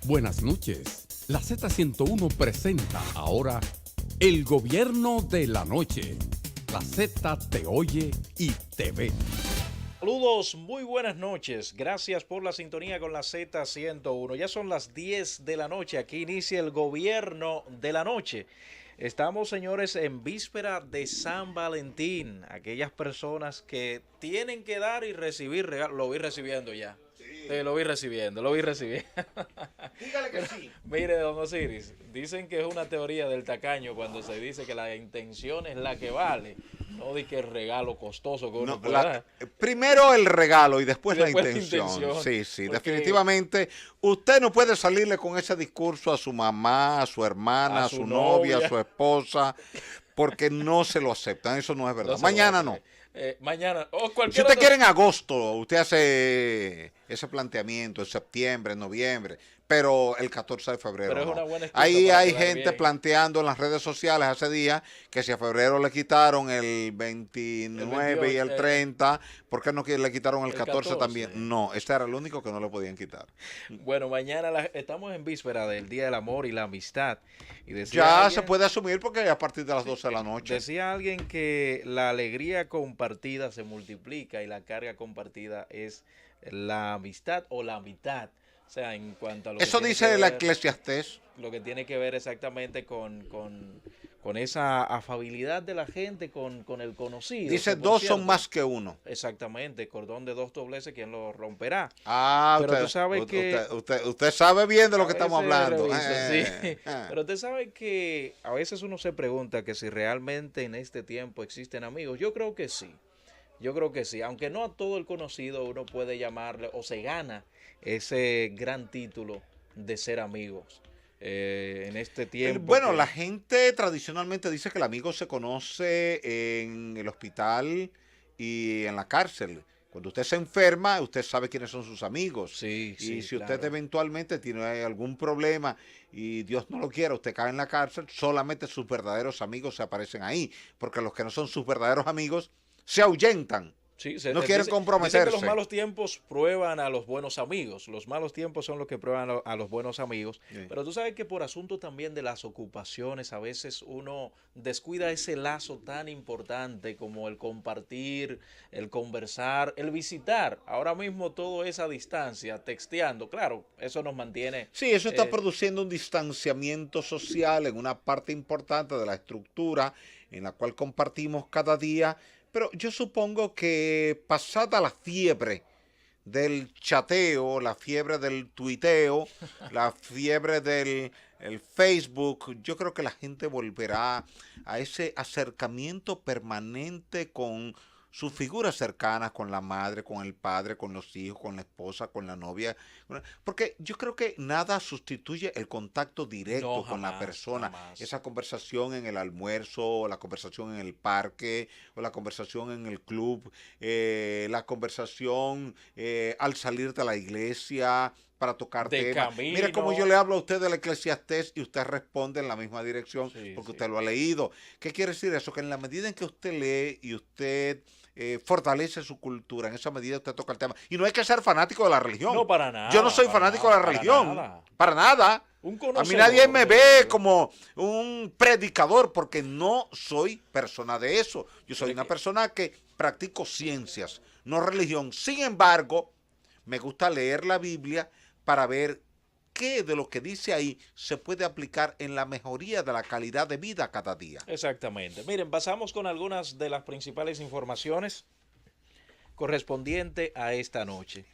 Buenas noches. La Z101 presenta ahora El Gobierno de la Noche. La Z te oye y te ve. Saludos, muy buenas noches. Gracias por la sintonía con la Z101. Ya son las 10 de la noche. Aquí inicia el Gobierno de la Noche. Estamos, señores, en víspera de San Valentín. Aquellas personas que tienen que dar y recibir regalos. Lo vi recibiendo ya. Lo vi recibiendo. Dígale que sí. Mire, don Osiris, dicen que es una teoría del tacaño cuando se dice que la intención es la que vale. No di que el regalo costoso que uno puede dar. Primero el regalo y después, Después la la intención. intención. Sí, Porque definitivamente. Usted no puede salirle con ese discurso a su mamá, a su hermana, a su novia, a su esposa, porque no se lo aceptan. Eso no es verdad. No se Mañana lo no. mañana. O Si cualquier usted quiere en agosto, usted hace ese planteamiento, en septiembre, en noviembre, pero el 14 de febrero Pero es no. una buena excusa Ahí para hay quedar gente bien. planteando en las redes sociales hace días que si a febrero le quitaron el 29 y el 28, 30, ¿por qué no le quitaron el el 14 14? también? No, este era el único que no le podían quitar. Bueno, mañana estamos en víspera del Día del Amor y la Amistad. Y decía Ya alguien, se puede asumir porque a partir de las 12 de la noche. decía alguien que la alegría compartida se multiplica y la carga compartida es la amistad o la mitad. O sea, en cuanto a lo que Eso tiene dice que la ver, Eclesiastés. lo que tiene que ver exactamente con esa afabilidad de la gente con el conocido. Dice, que, por dos cierto, son más que uno. Exactamente, cordón de dos dobleces, ¿quién lo romperá? Ah, Pero tú sabes que usted sabe bien de lo que a estamos veces hablando. reviso, sí. Pero usted sabe que a veces uno se pregunta que si realmente en este tiempo existen amigos. Yo creo que sí. Yo creo que sí. Aunque no a todo el conocido uno puede llamarle o se gana ese gran título de ser amigos. En este tiempo. Bueno, la gente tradicionalmente dice que el amigo se conoce en el hospital y en la cárcel. Cuando usted se enferma, usted sabe quiénes son sus amigos. Sí, Y sí, si usted claro. eventualmente tiene algún problema y Dios no lo quiera, usted cae en la cárcel, solamente sus verdaderos amigos se aparecen ahí. Porque los que no son sus verdaderos amigos se ahuyentan. Sí, No quieren dicen comprometerse. que los malos tiempos prueban a los buenos amigos. Los malos tiempos son los que prueban a los buenos amigos. Sí. Pero tú sabes que por asunto también de las ocupaciones, a veces uno descuida ese lazo tan importante como el compartir, el conversar, el visitar. Ahora mismo todo es a distancia, texteando. Claro, eso nos mantiene. Sí, eso está produciendo un distanciamiento social en una parte importante de la estructura en la cual compartimos cada día, pero yo supongo que pasada la fiebre del chateo, la fiebre del tuiteo, la fiebre del el Facebook, yo creo que la gente volverá a ese acercamiento permanente con sus figuras cercanas, con la madre, con el padre, con los hijos, con la esposa, con la novia. Porque yo creo que nada sustituye el contacto directo No, con la jamás, persona. jamás. Esa conversación en el almuerzo, o la conversación en el parque, o la conversación en el club, la conversación al salir de la iglesia para tocar De temas. camino. Mire cómo yo le hablo a usted del Eclesiastés y usted responde en la misma dirección Sí, porque sí. usted lo ha leído. ¿Qué quiere decir eso? Que en la medida en que usted lee y usted fortalece su cultura, en esa medida usted toca el tema. Y no hay que ser fanático de la religión. No, para nada. Yo no soy para fanático nada, de la religión. Para nada. Para nada. Un A mí conocedor nadie me de ve ello. como un predicador porque no soy persona de eso. Yo soy una persona que practico ciencias, no religión. Sin embargo, me gusta leer la Biblia para ver qué de lo que dice ahí se puede aplicar en la mejoría de la calidad de vida cada día. Exactamente. Miren, pasamos con algunas de las principales informaciones correspondientes a esta noche.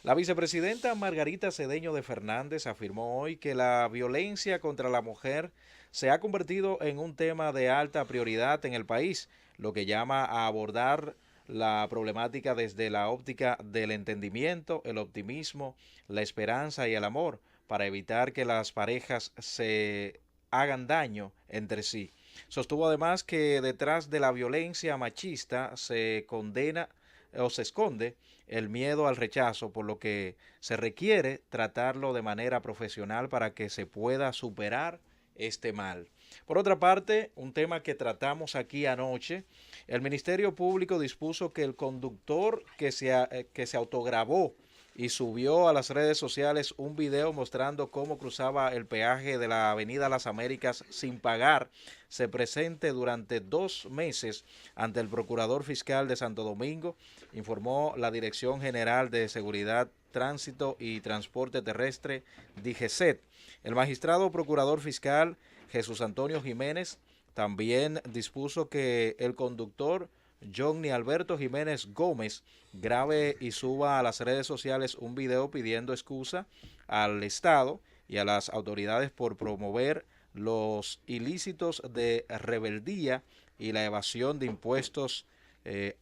La vicepresidenta Margarita Cedeño de Fernández afirmó hoy que la violencia contra la mujer se ha convertido en un tema de alta prioridad en el país, lo que llama a abordar la problemática desde la óptica del entendimiento, el optimismo, la esperanza y el amor, para evitar que las parejas se hagan daño entre sí. Sostuvo además que detrás de la violencia machista se condena o se esconde el miedo al rechazo, por lo que se requiere tratarlo de manera profesional para que se pueda superar este mal. Por otra parte, un tema que tratamos aquí anoche, el Ministerio Público dispuso que el conductor que se autograbó y subió a las redes sociales un video mostrando cómo cruzaba el peaje de la Avenida Las Américas sin pagar, se presente durante 2 meses ante el Procurador Fiscal de Santo Domingo, informó la Dirección General de Seguridad, Tránsito y Transporte Terrestre, DGCET. El magistrado Procurador Fiscal Jesús Antonio Jiménez también dispuso que el conductor Johnny Alberto Jiménez Gómez grabe y suba a las redes sociales un video pidiendo excusa al Estado y a las autoridades por promover los ilícitos de rebeldía y la evasión de impuestos,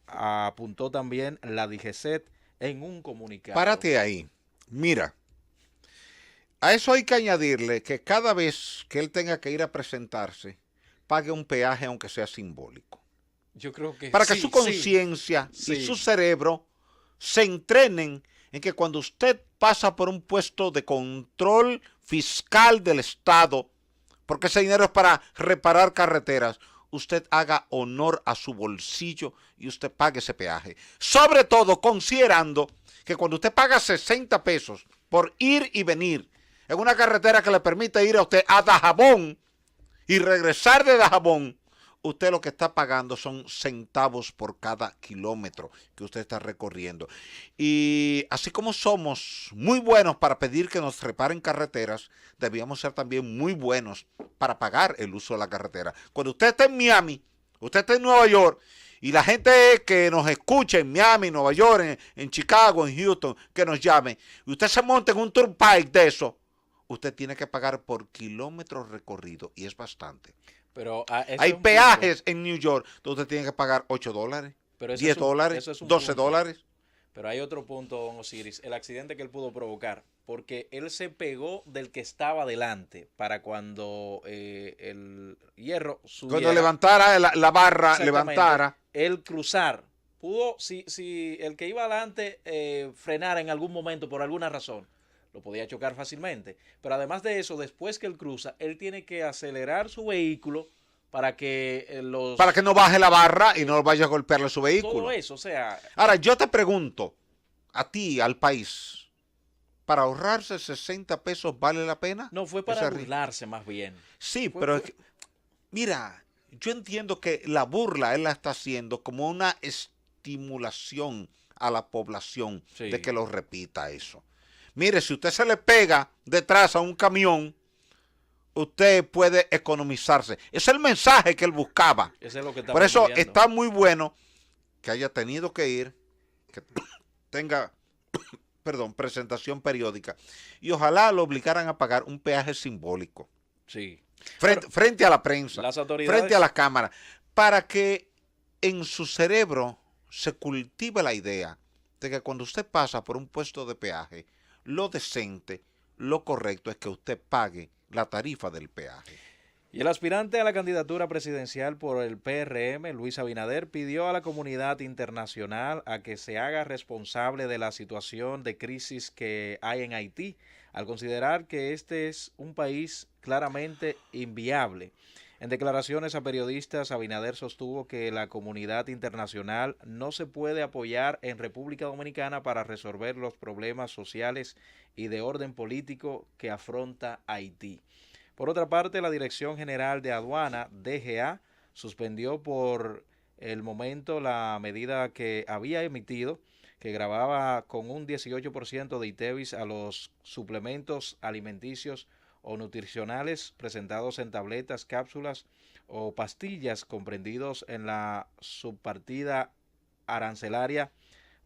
apuntó también la DGCET en un comunicado. Párate ahí. Mira, a eso hay que añadirle que cada vez que él tenga que ir a presentarse, pague un peaje aunque sea simbólico. Yo creo que para que sí, su conciencia sí, y su cerebro se entrenen en que cuando usted pasa por un puesto de control fiscal del Estado, porque ese dinero es para reparar carreteras, usted haga honor a su bolsillo y usted pague ese peaje. Sobre todo considerando que cuando usted paga 60 pesos por ir y venir en una carretera que le permite ir a usted a Dajabón y regresar de Dajabón, usted lo que está pagando son centavos por cada kilómetro que usted está recorriendo. Y así como somos muy buenos para pedir que nos reparen carreteras, debíamos ser también muy buenos para pagar el uso de la carretera. Cuando usted está en Miami, usted está en Nueva York, y la gente que nos escucha en Miami, Nueva York, en Chicago, en Houston, que nos llame, y usted se monta en un turnpike de eso, usted tiene que pagar por kilómetros recorridos, y es bastante. Pero hay peajes en New York donde usted tiene que pagar $8, pero $10, $12. Pero hay otro punto, don Osiris, el accidente que él pudo provocar, porque él se pegó del que estaba delante para cuando el hierro subiera. Cuando levantara la barra, levantara. El cruzar, pudo, si el que iba adelante frenara en algún momento por alguna razón, lo podía chocar fácilmente. Pero además de eso, después que él cruza, él tiene que acelerar su vehículo para que para que no baje la barra y no vaya a golpearle su vehículo. Todo eso, o sea... Ahora, yo te pregunto, a ti, al país, ¿para ahorrarse 60 pesos vale la pena? No, fue para burlarse más bien. Sí, pero es que, mira, yo entiendo que la burla él la está haciendo como una estimulación a la población de que lo repita eso. Mire, si usted se le pega detrás a un camión, usted puede economizarse. Ese es el mensaje que él buscaba. Ese es lo que por eso viendo. Está muy bueno que haya tenido que ir, que tenga, presentación periódica. Y ojalá lo obligaran a pagar un peaje simbólico. Sí. Frente a la prensa, las autoridades, frente a las cámaras, para que en su cerebro se cultive la idea de que cuando usted pasa por un puesto de peaje, lo decente, lo correcto es que usted pague la tarifa del peaje. Y el aspirante a la candidatura presidencial por el PRM, Luis Abinader, pidió a la comunidad internacional a que se haga responsable de la situación de crisis que hay en Haití, al considerar que este es un país claramente inviable. En declaraciones a periodistas, Abinader sostuvo que la comunidad internacional no se puede apoyar en República Dominicana para resolver los problemas sociales y de orden político que afronta Haití. Por otra parte, la Dirección General de Aduana, DGA, suspendió por el momento la medida que había emitido, que grababa con un 18% de ITEVIS a los suplementos alimenticios o nutricionales presentados en tabletas, cápsulas o pastillas comprendidos en la subpartida arancelaria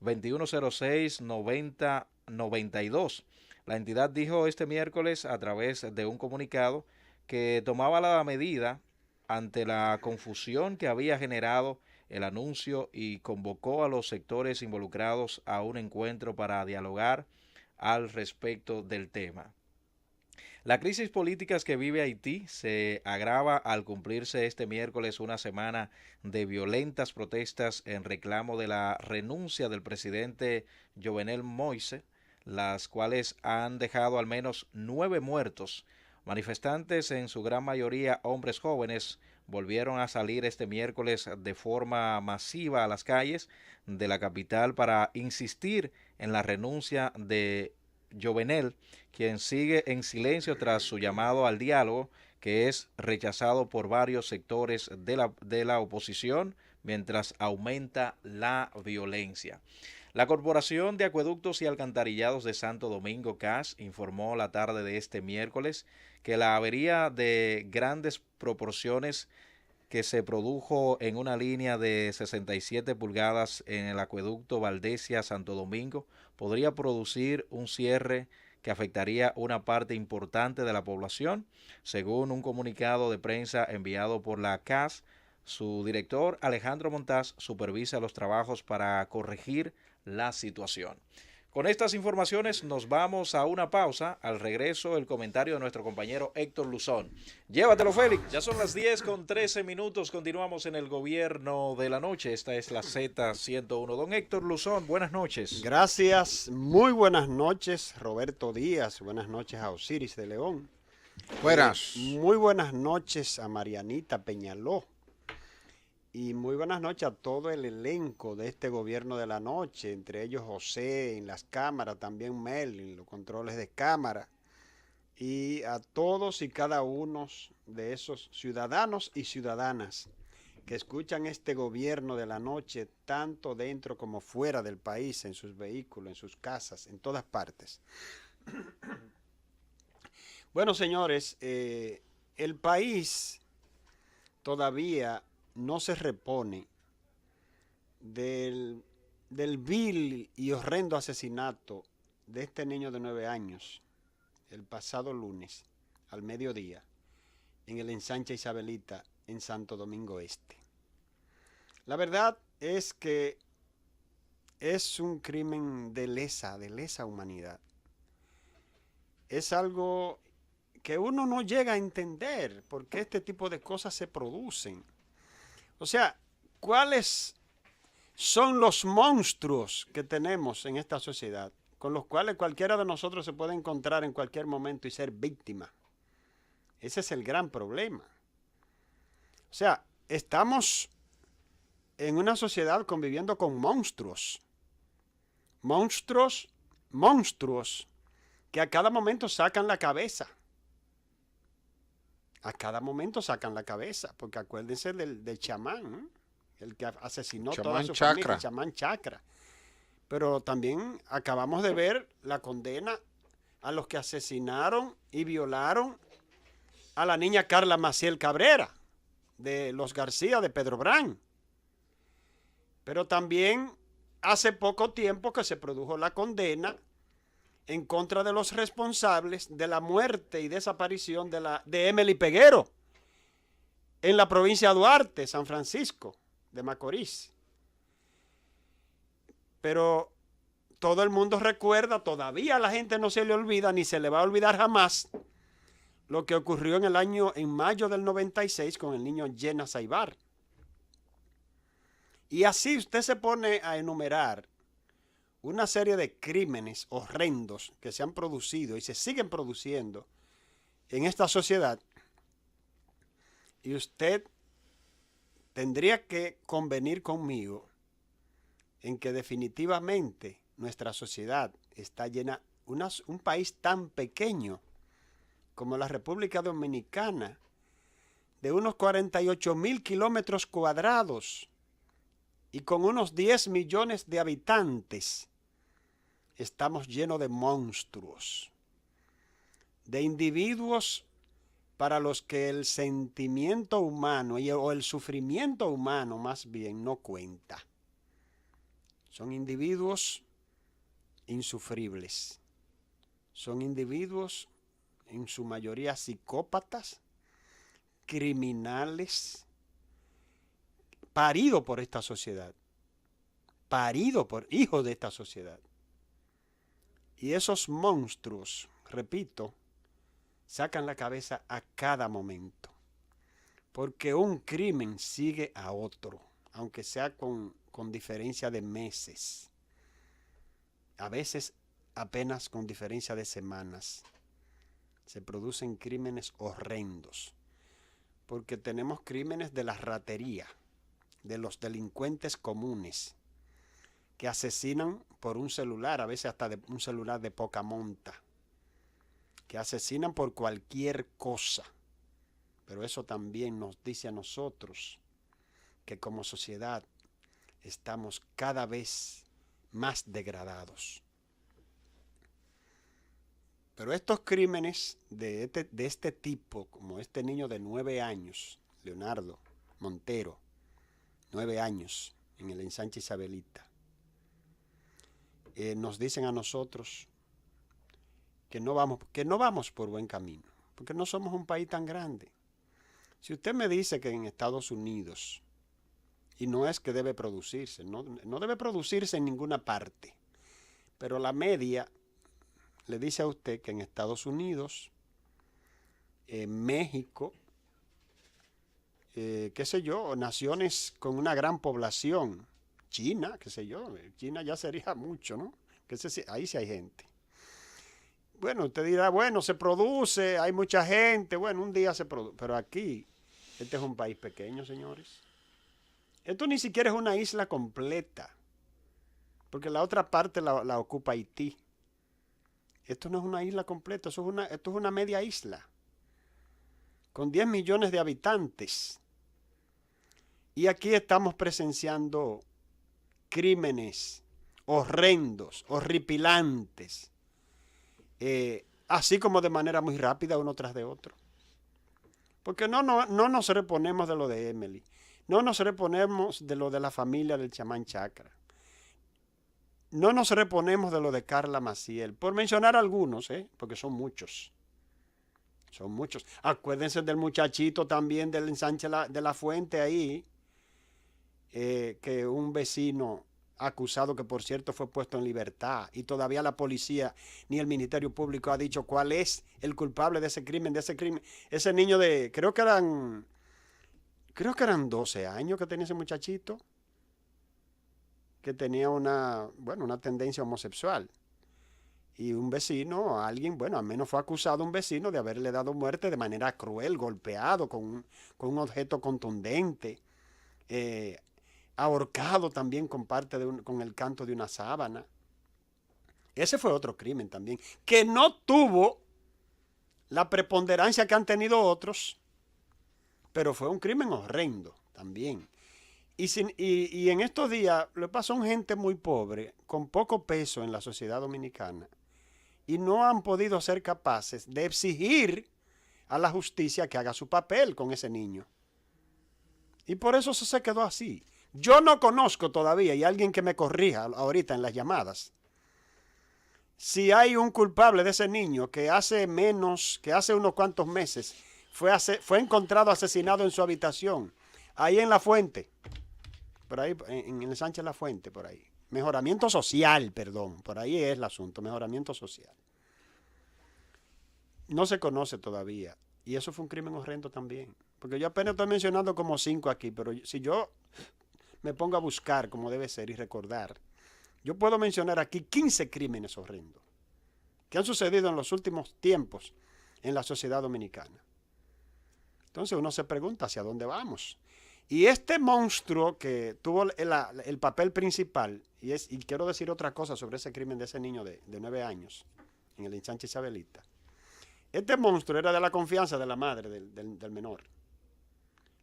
2106-9092. La entidad dijo este miércoles a través de un comunicado que tomaba la medida ante la confusión que había generado el anuncio y convocó a los sectores involucrados a un encuentro para dialogar al respecto del tema. La crisis política que vive Haití se agrava al cumplirse este miércoles una semana de violentas protestas en reclamo de la renuncia del presidente Jovenel Moïse, las cuales han dejado al menos 9 muertos. Manifestantes, en su gran mayoría hombres jóvenes, volvieron a salir este miércoles de forma masiva a las calles de la capital para insistir en la renuncia de Jovenel, quien sigue en silencio tras su llamado al diálogo, que es rechazado por varios sectores de la oposición, mientras aumenta la violencia. La Corporación de Acueductos y Alcantarillados de Santo Domingo, CAS, informó la tarde de este miércoles que la avería de grandes proporciones que se produjo en una línea de 67 pulgadas en el acueducto Valdesia-Santo Domingo podría producir un cierre que afectaría una parte importante de la población. Según un comunicado de prensa enviado por la CAS, su director Alejandro Montaz supervisa los trabajos para corregir la situación. Con estas informaciones nos vamos a una pausa. Al regreso, el comentario de nuestro compañero Héctor Luzón. Llévatelo, Félix. Ya son las 10:13. Continuamos en el gobierno de la noche. Esta es la Z101. Don Héctor Luzón, buenas noches. Gracias. Muy buenas noches, Roberto Díaz. Buenas noches a Osiris de León. Buenas. Muy buenas noches a Marianita Peñaló. Y muy buenas noches a todo el elenco de este gobierno de la noche, entre ellos José en las cámaras, también Mel en los controles de cámara, y a todos y cada uno de esos ciudadanos y ciudadanas que escuchan este gobierno de la noche, tanto dentro como fuera del país, en sus vehículos, en sus casas, en todas partes. Bueno, señores, el país todavía no se repone del vil y horrendo asesinato de este niño de 9 años el pasado lunes al mediodía en el ensanche Isabelita en Santo Domingo Este. La verdad es que es un crimen de lesa humanidad. Es algo que uno no llega a entender por qué este tipo de cosas se producen. O sea, ¿cuáles son los monstruos que tenemos en esta sociedad con los cuales cualquiera de nosotros se puede encontrar en cualquier momento y ser víctima? Ese es el gran problema. O sea, estamos en una sociedad conviviendo con monstruos. Monstruos que a cada momento sacan la cabeza. A cada momento sacan la cabeza, porque acuérdense del chamán, ¿eh? El que asesinó toda su familia, el chamán Chakra. Pero también acabamos de ver la condena a los que asesinaron y violaron a la niña Carla Maciel Cabrera, de los García, de Pedro Brán. Pero también hace poco tiempo que se produjo la condena en contra de los responsables de la muerte y desaparición de Emily Peguero en la provincia de Duarte, San Francisco de Macorís. Pero todo el mundo recuerda, todavía a la gente no se le olvida, ni se le va a olvidar jamás, lo que ocurrió en mayo del 96 con el niño Jenna Saibar. Y así usted se pone a enumerar una serie de crímenes horrendos que se han producido y se siguen produciendo en esta sociedad, y usted tendría que convenir conmigo en que definitivamente nuestra sociedad está llena, un país tan pequeño como la República Dominicana, de unos 48,000 kilómetros cuadrados y con unos 10 millones de habitantes, estamos llenos de monstruos, de individuos para los que el sentimiento humano o el sufrimiento humano más bien no cuenta. Son individuos insufribles, son individuos en su mayoría psicópatas, criminales, paridos por esta sociedad, paridos por hijos de esta sociedad. Y esos monstruos, repito, sacan la cabeza a cada momento, porque un crimen sigue a otro, aunque sea con diferencia de meses, a veces apenas con diferencia de semanas. Se producen crímenes horrendos, porque tenemos crímenes de la ratería, de los delincuentes comunes, que asesinan por un celular, a veces hasta un celular de poca monta, que asesinan por cualquier cosa. Pero eso también nos dice a nosotros que como sociedad estamos cada vez más degradados. Pero estos crímenes de este tipo, como este niño de 9 años, Leonardo Montero, 9 años, en el ensanche Isabelita, nos dicen a nosotros que no vamos por buen camino, porque no somos un país tan grande. Si usted me dice que en Estados Unidos, y no es que debe producirse, no debe producirse en ninguna parte, pero la media le dice a usted que en Estados Unidos, México, qué sé yo, naciones con una gran población, China, qué sé yo, China ya sería mucho, ¿no? Ahí sí hay gente. Bueno, usted dirá, bueno, se produce, hay mucha gente, bueno, un día se produce, pero aquí, este es un país pequeño, señores. Esto ni siquiera es una isla completa, porque la otra parte la ocupa Haití. Esto no es una isla completa, esto es una media isla, con 10 millones de habitantes. Y aquí estamos presenciando crímenes horrendos, horripilantes, así como de manera muy rápida uno tras de otro. Porque no nos reponemos de lo de Emily, no nos reponemos de lo de la familia del chamán Chacra, no nos reponemos de lo de Carla Maciel, por mencionar algunos, porque son muchos. Son muchos. Acuérdense del muchachito también del ensanche de la Fuente ahí, que un vecino acusado, que por cierto fue puesto en libertad, y todavía la policía ni el Ministerio Público ha dicho cuál es el culpable de ese crimen. Ese niño de, creo que eran 12 años que tenía ese muchachito, que tenía una tendencia homosexual. Y un vecino, alguien, al menos fue acusado un vecino de haberle dado muerte de manera cruel, golpeado con un objeto contundente, ahorcado también con el canto de una sábana. Ese fue otro crimen también, que no tuvo la preponderancia que han tenido otros, pero fue un crimen horrendo también. Y en estos días le pasó a gente muy pobre, con poco peso en la sociedad dominicana, y no han podido ser capaces de exigir a la justicia que haga su papel con ese niño. Y por eso se quedó así. Yo no conozco todavía, y alguien que me corrija ahorita en las llamadas, si hay un culpable de ese niño que hace unos cuantos meses fue encontrado asesinado en su habitación, ahí en La Fuente, por ahí, en el Sánchez La Fuente, por ahí. Mejoramiento social, perdón, por ahí es el asunto, mejoramiento social. No se conoce todavía, y eso fue un crimen horrendo también, porque yo apenas estoy mencionando como 5 aquí, pero si yo me pongo a buscar como debe ser y recordar, yo puedo mencionar aquí 15 crímenes horrendos que han sucedido en los últimos tiempos en la sociedad dominicana. Entonces uno se pregunta hacia dónde vamos. Y este monstruo que tuvo el papel principal, y quiero decir otra cosa sobre ese crimen de ese niño de 9 años en el ensanche Isabelita. Este monstruo era de la confianza de la madre del menor.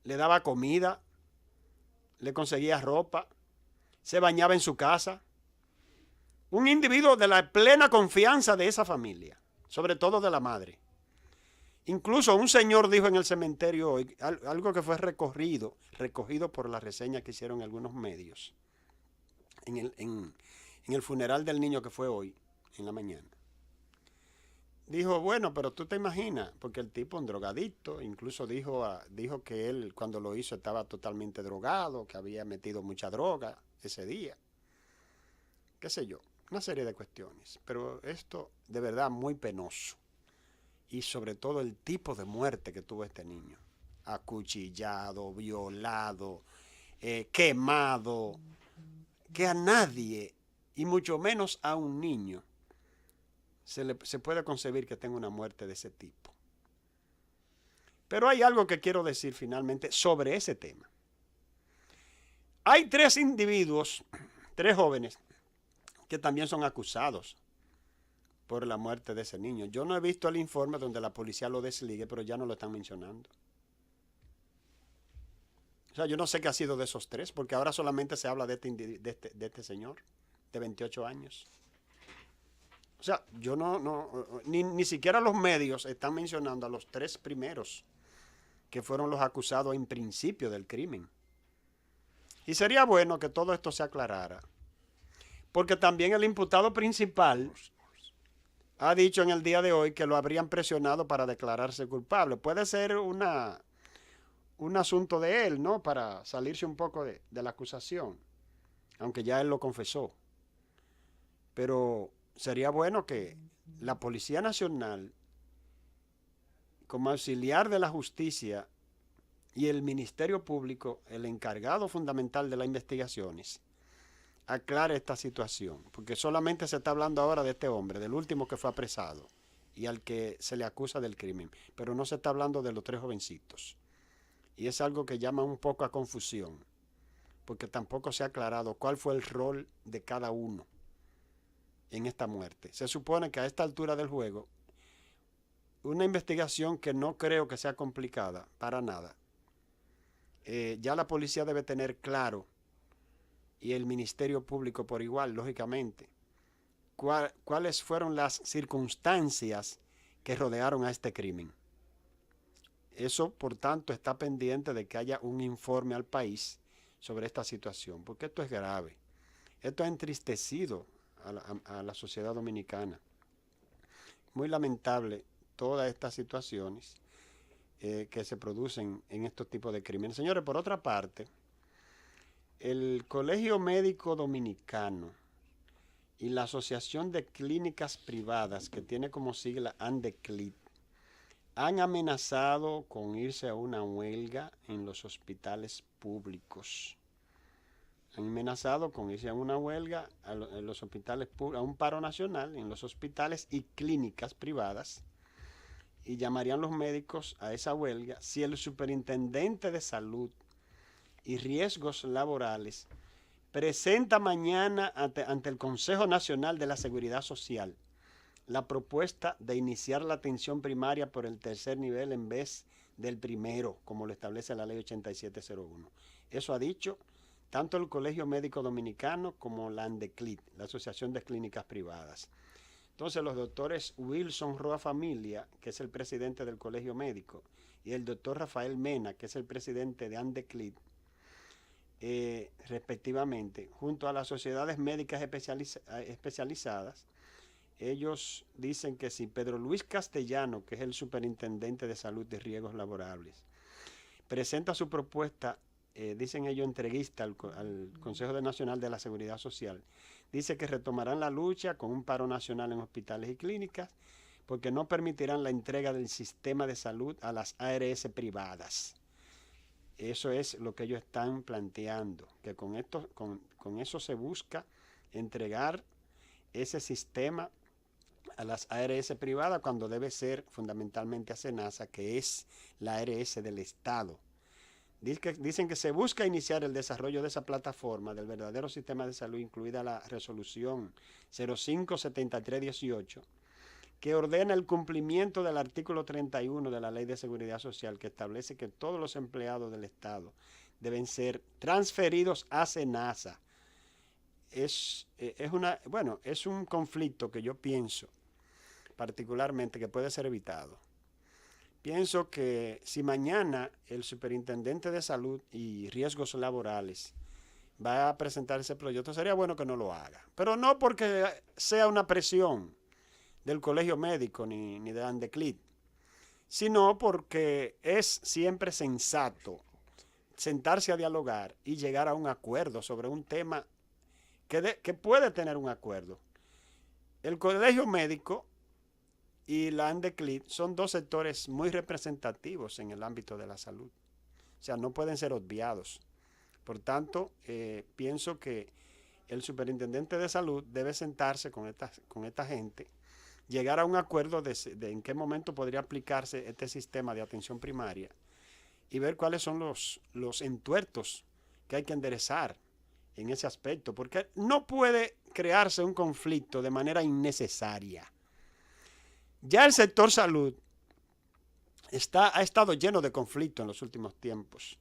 Le daba comida, le conseguía ropa, se bañaba en su casa. Un individuo de la plena confianza de esa familia, sobre todo de la madre. Incluso un señor dijo en el cementerio hoy, algo que fue recogido por la reseña que hicieron algunos medios, en el funeral del niño que fue hoy, en la mañana. Dijo, bueno, pero tú te imaginas, porque el tipo, un drogadicto, incluso dijo que él cuando lo hizo estaba totalmente drogado, que había metido mucha droga ese día. Qué sé yo, una serie de cuestiones. Pero esto de verdad muy penoso. Y sobre todo el tipo de muerte que tuvo este niño. Acuchillado, violado, quemado. Que a nadie, y mucho menos a un niño, se puede concebir que tenga una muerte de ese tipo. Pero hay algo que quiero decir finalmente sobre ese tema. Hay 3 individuos, 3 jóvenes, que también son acusados por la muerte de ese niño. Yo no he visto el informe donde la policía lo desligue, pero ya no lo están mencionando. O sea, yo no sé qué ha sido de esos 3, porque ahora solamente se habla de este señor de 28 años. O sea, yo ni siquiera los medios están mencionando a los 3 primeros que fueron los acusados en principio del crimen. Y sería bueno que todo esto se aclarara, porque también el imputado principal ha dicho en el día de hoy que lo habrían presionado para declararse culpable. Puede ser un asunto de él, ¿no? Para salirse un poco de la acusación, aunque ya él lo confesó. Pero sería bueno que la Policía Nacional, como auxiliar de la justicia, y el Ministerio Público, el encargado fundamental de las investigaciones, aclare esta situación, porque solamente se está hablando ahora de este hombre, del último que fue apresado y al que se le acusa del crimen, pero no se está hablando de los 3 jovencitos. Y es algo que llama un poco a confusión, porque tampoco se ha aclarado cuál fue el rol de cada uno en esta muerte. Se supone que a esta altura del juego, una investigación que no creo que sea complicada para nada, ya la policía debe tener claro, y el Ministerio Público por igual, lógicamente, cuáles fueron las circunstancias que rodearon a este crimen. Eso, por tanto, está pendiente de que haya un informe al país sobre esta situación, porque esto es grave. Esto ha entristecido a la sociedad dominicana. Muy lamentable todas estas situaciones que se producen en estos tipos de crímenes. Señores, por otra parte, el Colegio Médico Dominicano y la Asociación de Clínicas Privadas, que tiene como sigla ANDECLID, han amenazado con irse a una huelga en los hospitales públicos. Han amenazado con irse a una huelga en los hospitales públicos, a un paro nacional en los hospitales y clínicas privadas, y llamarían los médicos a esa huelga si el superintendente de salud y riesgos laborales presenta mañana ante el Consejo Nacional de la Seguridad Social la propuesta de iniciar la atención primaria por el 3er nivel en vez del primero, como lo establece la ley 8701. Eso ha dicho tanto el Colegio Médico Dominicano como la ANDECLID, la Asociación de Clínicas Privadas. Entonces los doctores Wilson Roa Familia, que es el presidente del Colegio Médico, y el doctor Rafael Mena, que es el presidente de ANDECLID, respectivamente, junto a las sociedades médicas especializadas, ellos dicen que si Pedro Luis Castellano, que es el superintendente de salud de riesgos laborables, presenta su propuesta, dicen ellos entreguista al Consejo Nacional de la Seguridad Social, dice que retomarán la lucha con un paro nacional en hospitales y clínicas, porque no permitirán la entrega del sistema de salud a las ARS privadas. Eso es lo que ellos están planteando, que con eso se busca entregar ese sistema a las ARS privadas cuando debe ser fundamentalmente a SENASA, que es la ARS del Estado. Dicen que se busca iniciar el desarrollo de esa plataforma del verdadero sistema de salud, incluida la resolución 057318, que ordena el cumplimiento del artículo 31 de la Ley de Seguridad Social, que establece que todos los empleados del Estado deben ser transferidos a SENASA. Es un conflicto que yo pienso particularmente que puede ser evitado. Pienso que si mañana el superintendente de salud y riesgos laborales va a presentar ese proyecto, sería bueno que no lo haga. Pero no porque sea una presión del colegio médico ni de ANDECLID, sino porque es siempre sensato sentarse a dialogar y llegar a un acuerdo sobre un tema que puede tener un acuerdo. El colegio médico y la ANDECLID son 2 sectores muy representativos en el ámbito de la salud. O sea, no pueden ser obviados. Por tanto, pienso que el superintendente de salud debe sentarse con esta gente, llegar a un acuerdo de en qué momento podría aplicarse este sistema de atención primaria y ver cuáles son los entuertos que hay que enderezar en ese aspecto, porque no puede crearse un conflicto de manera innecesaria. Ya el sector salud ha estado lleno de conflictos en los últimos tiempos.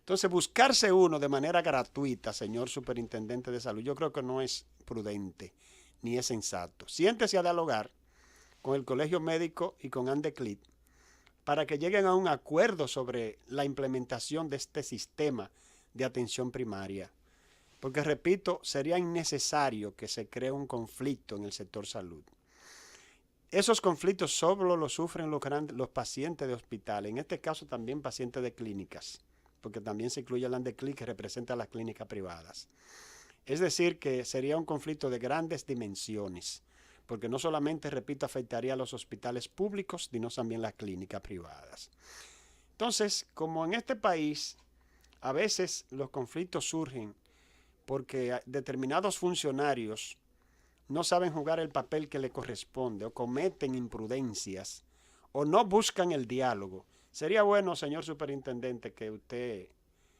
Entonces, buscarse uno de manera gratuita, señor superintendente de salud, yo creo que no es prudente ni es sensato. Siéntese a dialogar con el Colegio Médico y con ANDECLIT para que lleguen a un acuerdo sobre la implementación de este sistema de atención primaria. Porque, repito, sería innecesario que se cree un conflicto en el sector salud. Esos conflictos solo los sufren los pacientes de hospitales, en este caso también pacientes de clínicas, porque también se incluye el ANDECLIT que representa a las clínicas privadas. Es decir, que sería un conflicto de grandes dimensiones, porque no solamente, repito, afectaría a los hospitales públicos, sino también las clínicas privadas. Entonces, como en este país, a veces los conflictos surgen porque determinados funcionarios no saben jugar el papel que le corresponde, o cometen imprudencias, o no buscan el diálogo. Sería bueno, señor superintendente, que usted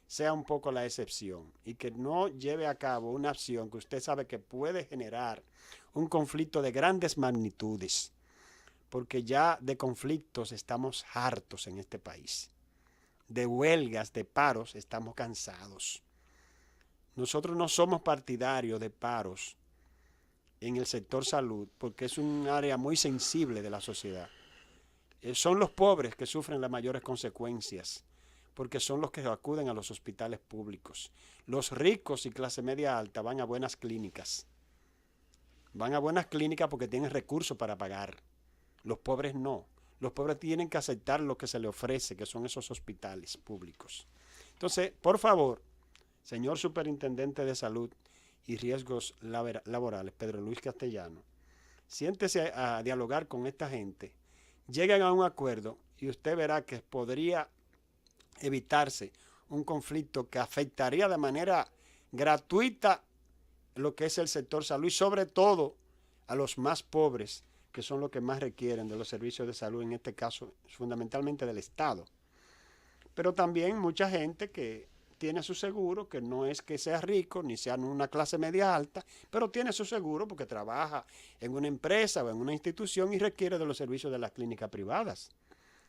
sea un poco la excepción y que no lleve a cabo una acción que usted sabe que puede generar un conflicto de grandes magnitudes, porque ya de conflictos estamos hartos en este país. De huelgas, de paros, estamos cansados. Nosotros no somos partidarios de paros en el sector salud porque es un área muy sensible de la sociedad. Son los pobres que sufren las mayores consecuencias porque son los que acuden a los hospitales públicos. Los ricos y clase media alta van a buenas clínicas. Van a buenas clínicas porque tienen recursos para pagar. Los pobres no. Los pobres tienen que aceptar lo que se les ofrece, que son esos hospitales públicos. Entonces, por favor, señor superintendente de salud y riesgos laborales, Pedro Luis Castellano, siéntese a dialogar con esta gente, lleguen a un acuerdo y usted verá que podría evitarse un conflicto que afectaría de manera gratuita lo que es el sector salud y sobre todo a los más pobres, que son los que más requieren de los servicios de salud, en este caso fundamentalmente del Estado. Pero también mucha gente que tiene su seguro, que no es que sea rico ni sea una clase media alta, pero tiene su seguro porque trabaja en una empresa o en una institución y requiere de los servicios de las clínicas privadas.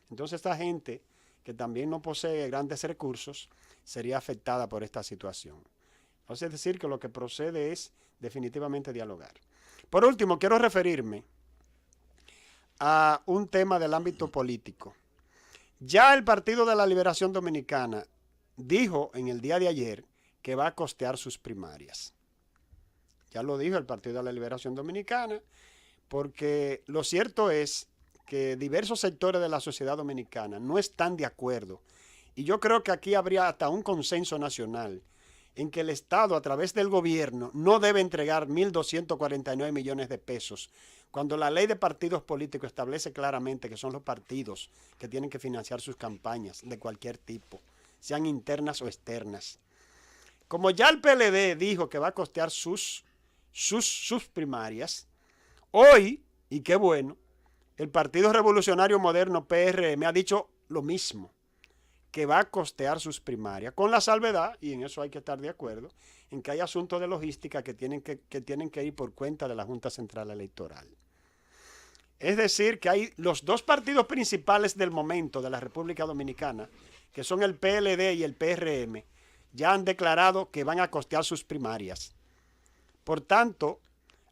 Entonces esta gente que también no posee grandes recursos sería afectada por esta situación. Entonces, es decir, que lo que procede es definitivamente dialogar. Por último, quiero referirme a un tema del ámbito político. Ya el Partido de la Liberación Dominicana dijo en el día de ayer que va a costear sus primarias. Ya lo dijo el Partido de la Liberación Dominicana, porque lo cierto es que diversos sectores de la sociedad dominicana no están de acuerdo. Y yo creo que aquí habría hasta un consenso nacional en que el Estado, a través del gobierno, no debe entregar 1.249 millones de pesos, cuando la ley de partidos políticos establece claramente que son los partidos que tienen que financiar sus campañas de cualquier tipo, sean internas o externas. Como ya el PLD dijo que va a costear sus primarias, hoy, y qué bueno, el Partido Revolucionario Moderno, PRM, ha dicho lo mismo, que va a costear sus primarias, con la salvedad, y en eso hay que estar de acuerdo, en que hay asuntos de logística que tienen que ir por cuenta de la Junta Central Electoral. Es decir, que hay los dos partidos principales del momento de la República Dominicana, que son el PLD y el PRM, ya han declarado que van a costear sus primarias. Por tanto,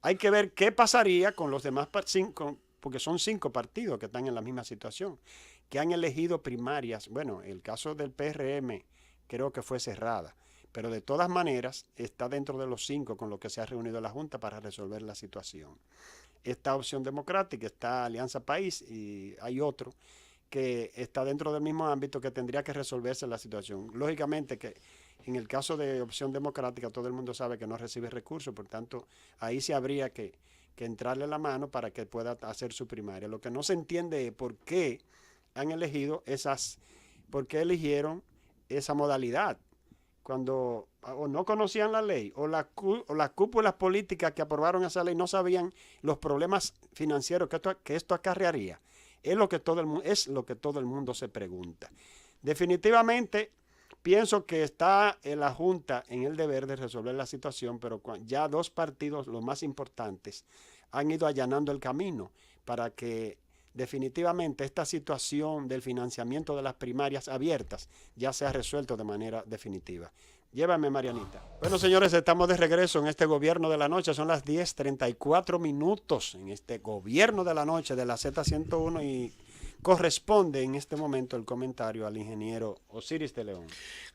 hay que ver qué pasaría con los demás porque son 5 partidos que están en la misma situación, que han elegido primarias. Bueno, el caso del PRM creo que fue cerrada, pero de todas maneras está dentro de los 5 con los que se ha reunido la Junta para resolver la situación. Está Opción Democrática, está Alianza País y hay otro que está dentro del mismo ámbito que tendría que resolverse la situación. Lógicamente que en el caso de Opción Democrática todo el mundo sabe que no recibe recursos, por tanto ahí sí habría que entrarle la mano para que pueda hacer su primaria. Lo que no se entiende es por qué han elegido por qué eligieron esa modalidad, cuando o no conocían la ley o las cúpulas políticas que aprobaron esa ley no sabían los problemas financieros que esto acarrearía. Es lo que todo el mundo se pregunta. Definitivamente, Pienso que está en la Junta en el deber de resolver la situación, pero ya dos partidos, los más importantes, han ido allanando el camino para que definitivamente esta situación del financiamiento de las primarias abiertas ya sea resuelto de manera definitiva. Llévame, Marianita. Bueno, señores, estamos de regreso en este Gobierno de la Noche. Son las 10:34 en este Gobierno de la Noche de la Z101 y corresponde en este momento el comentario al ingeniero Osiris de León.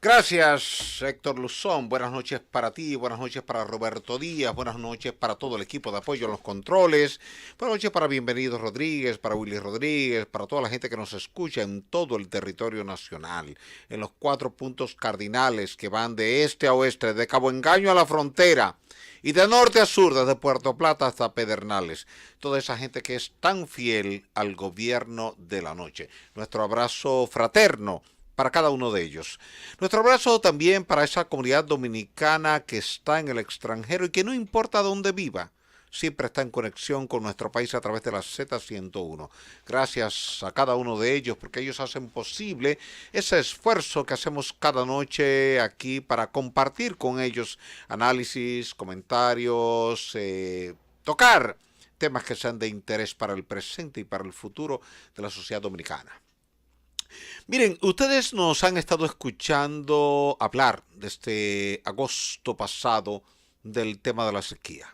Gracias, Héctor Luzón. Buenas noches para ti, buenas noches para Roberto Díaz, buenas noches para todo el equipo de apoyo en los controles, buenas noches para Bienvenido Rodríguez, para Willy Rodríguez, para toda la gente que nos escucha en todo el territorio nacional, en los 4 puntos cardinales que van de este a oeste, de Cabo Engaño a la frontera, y de norte a sur, desde Puerto Plata hasta Pedernales. Toda esa gente que es tan fiel al Gobierno de la Noche. Nuestro abrazo fraterno para cada uno de ellos. Nuestro abrazo también para esa comunidad dominicana que está en el extranjero y que no importa dónde viva, siempre está en conexión con nuestro país a través de la Z101. Gracias a cada uno de ellos porque ellos hacen posible ese esfuerzo que hacemos cada noche aquí para compartir con ellos análisis, comentarios, tocar temas que sean de interés para el presente y para el futuro de la sociedad dominicana. Miren, ustedes nos han estado escuchando hablar desde agosto pasado del tema de la sequía.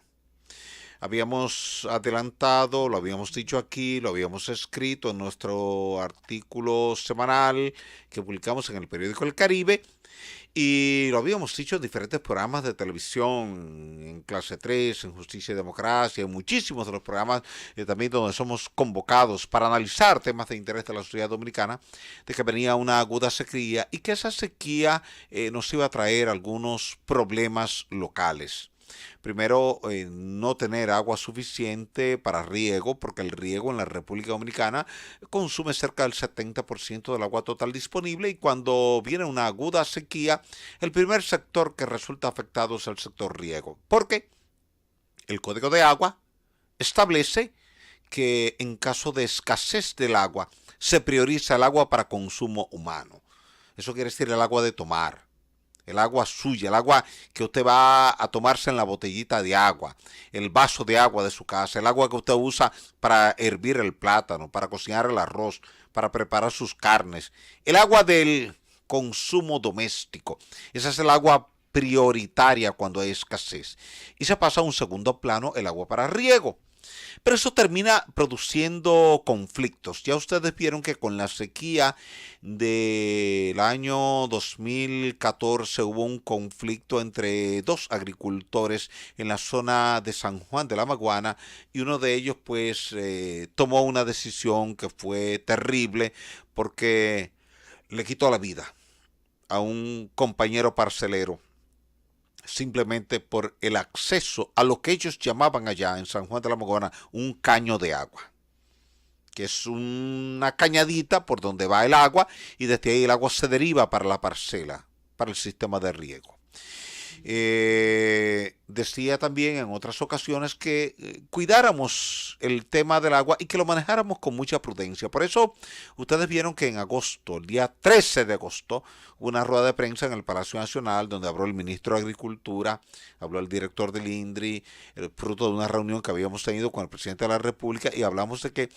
Habíamos adelantado, lo habíamos dicho aquí, lo habíamos escrito en nuestro artículo semanal que publicamos en el periódico El Caribe y lo habíamos dicho en diferentes programas de televisión, en Clase 3, en Justicia y Democracia, en muchísimos de los programas también donde somos convocados para analizar temas de interés de la sociedad dominicana, de que venía una aguda sequía y que esa sequía nos iba a traer algunos problemas locales. Primero, no tener agua suficiente para riego, porque el riego en la República Dominicana consume cerca del 70% del agua total disponible y cuando viene una aguda sequía, el primer sector que resulta afectado es el sector riego. Porque el Código de Agua establece que en caso de escasez del agua, se prioriza el agua para consumo humano. Eso quiere decir el agua de tomar. El agua suya, el agua que usted va a tomarse en la botellita de agua, el vaso de agua de su casa, el agua que usted usa para hervir el plátano, para cocinar el arroz, para preparar sus carnes, el agua del consumo doméstico. Esa es el agua prioritaria cuando hay escasez. Y se pasa a un segundo plano el agua para riego. Pero eso termina produciendo conflictos. Ya ustedes vieron que con la sequía del año 2014 hubo un conflicto entre dos agricultores en la zona de San Juan de la Maguana y uno de ellos pues tomó una decisión que fue terrible porque le quitó la vida a un compañero parcelero, simplemente por el acceso a lo que ellos llamaban allá en San Juan de la Maguana un caño de agua, que es una cañadita por donde va el agua y desde ahí el agua se deriva para la parcela, para el sistema de riego. Decía también en otras ocasiones que cuidáramos el tema del agua y que lo manejáramos con mucha prudencia. Por eso ustedes vieron que en agosto, el día 13 de agosto, hubo una rueda de prensa en el Palacio Nacional donde habló el ministro de Agricultura, habló el director del INDRI, fruto de una reunión que habíamos tenido con el presidente de la República y hablamos de que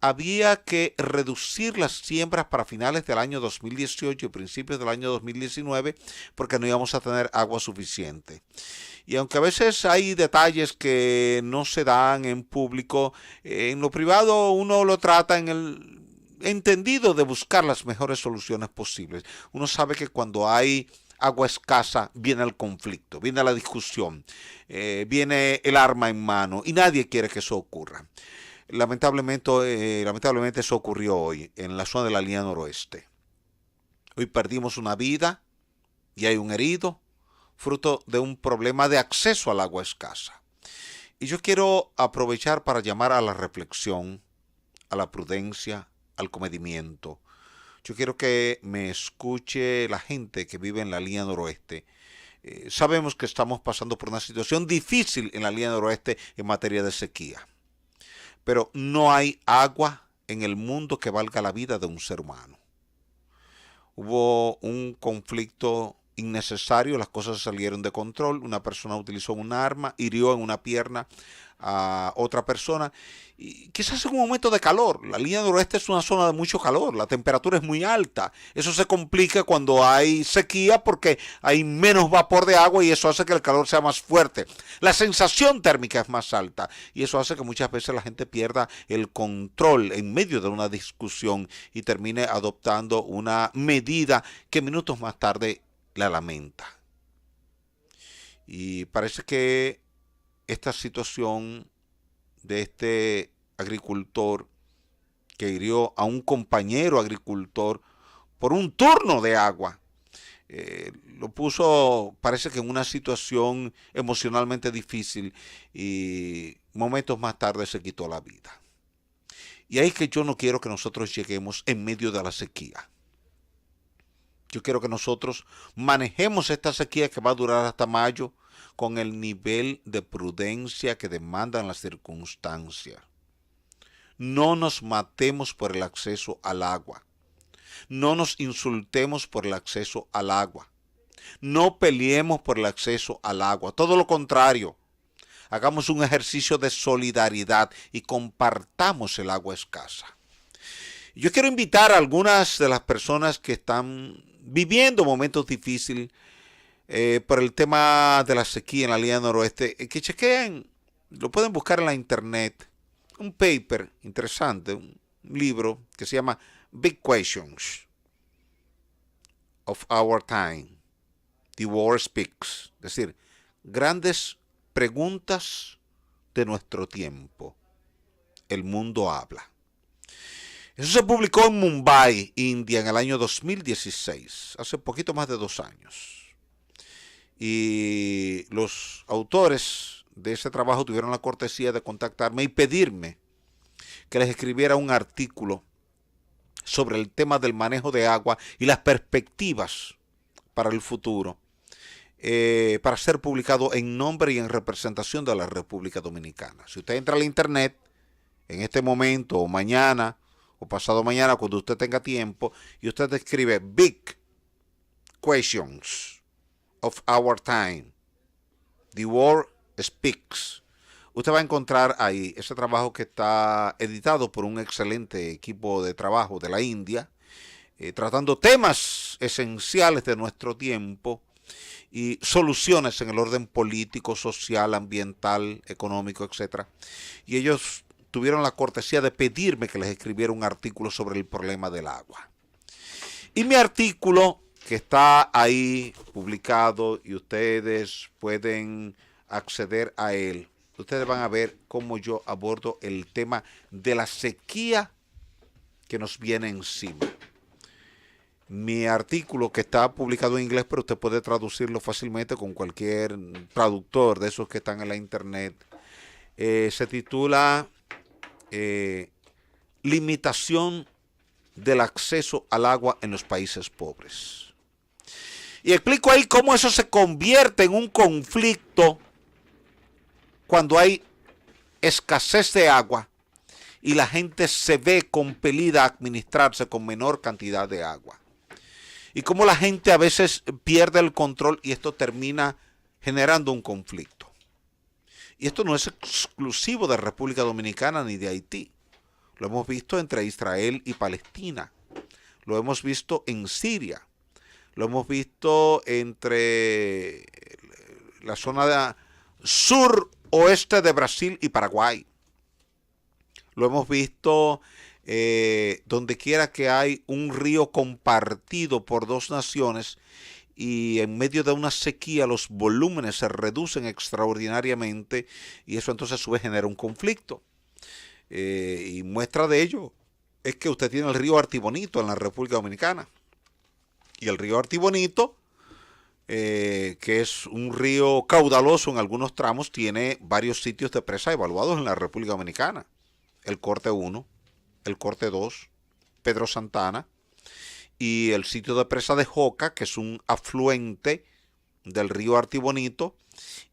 había que reducir las siembras para finales del año 2018 y principios del año 2019 porque no íbamos a tener agua suficiente. Y aunque a veces hay detalles que no se dan en público, en lo privado uno lo trata en el entendido de buscar las mejores soluciones posibles. Uno sabe que cuando hay agua escasa viene el conflicto, viene la discusión, viene el arma en mano y nadie quiere que eso ocurra. Lamentablemente eso ocurrió hoy en la zona de la línea noroeste. Hoy perdimos una vida y hay un herido, fruto de un problema de acceso al agua escasa. Y yo quiero aprovechar para llamar a la reflexión, a la prudencia, al comedimiento. Yo quiero que me escuche la gente que vive en la línea noroeste. Sabemos que estamos pasando por una situación difícil en la línea noroeste en materia de sequía. Pero no hay agua en el mundo que valga la vida de un ser humano. hubo un conflicto innecesario, las cosas salieron de control, una persona utilizó un arma, hirió en una pierna a otra persona, y quizás en un momento de calor. La línea noroeste es una zona de mucho calor, la temperatura es muy alta, eso se complica cuando hay sequía porque hay menos vapor de agua y eso hace que el calor sea más fuerte. La sensación térmica es más alta y eso hace que muchas veces la gente pierda el control en medio de una discusión y termine adoptando una medida que minutos más tarde la lamenta. Y parece que esta situación de este agricultor que hirió a un compañero agricultor por un turno de agua, lo puso, parece que en una situación emocionalmente difícil y momentos más tarde se quitó la vida. Y ahí es que yo no quiero que nosotros lleguemos en medio de la sequía. Yo quiero que nosotros manejemos esta sequía que va a durar hasta mayo con el nivel de prudencia que demandan las circunstancias. No nos matemos por el acceso al agua. No nos insultemos por el acceso al agua. No peleemos por el acceso al agua. Todo lo contrario. Hagamos un ejercicio de solidaridad y compartamos el agua escasa. Yo quiero invitar a algunas de las personas que están viviendo momentos difíciles por el tema de la sequía en la línea noroeste, que chequeen, lo pueden buscar en la internet, un paper interesante, un libro que se llama Big Questions of Our Time, The World Speaks, es decir, grandes preguntas de nuestro tiempo, el mundo habla. Eso se publicó en Mumbai, India, en el año 2016, hace poquito más de 2 años. Y los autores de ese trabajo tuvieron la cortesía de contactarme y pedirme que les escribiera un artículo sobre el tema del manejo de agua y las perspectivas para el futuro, para ser publicado en nombre y en representación de la República Dominicana. Si usted entra al internet en este momento o mañana o pasado mañana, cuando usted tenga tiempo, y usted escribe Big Questions of Our Time, The World Speaks, usted va a encontrar ahí ese trabajo que está editado por un excelente equipo de trabajo de la India, tratando temas esenciales de nuestro tiempo y soluciones en el orden político, social, ambiental, económico, etc. Y ellos tuvieron la cortesía de pedirme que les escribiera un artículo sobre el problema del agua. Y mi artículo, que está ahí publicado y ustedes pueden acceder a él, ustedes van a ver cómo yo abordo el tema de la sequía que nos viene encima. Mi artículo, que está publicado en inglés, pero usted puede traducirlo fácilmente con cualquier traductor de esos que están en la internet, se titula Limitación del acceso al agua en los países pobres. Y explico ahí cómo eso se convierte en un conflicto cuando hay escasez de agua y la gente se ve compelida a administrarse con menor cantidad de agua. Y cómo la gente a veces pierde el control y esto termina generando un conflicto. Y esto no es exclusivo de República Dominicana ni de Haití. Lo hemos visto entre Israel y Palestina. Lo hemos visto en Siria. Lo hemos visto entre la zona sur-oeste de Brasil y Paraguay. Lo hemos visto donde quiera que hay un río compartido por 2 naciones y en medio de una sequía los volúmenes se reducen extraordinariamente y eso entonces a su vez genera un conflicto. Y muestra de ello es que usted tiene el río Artibonito en la República Dominicana. Y el río Artibonito, que es un río caudaloso en algunos tramos, tiene varios sitios de presa evaluados en la República Dominicana. El Corte 1, el Corte 2, Pedro Santana y el sitio de presa de Joca, que es un afluente del río Artibonito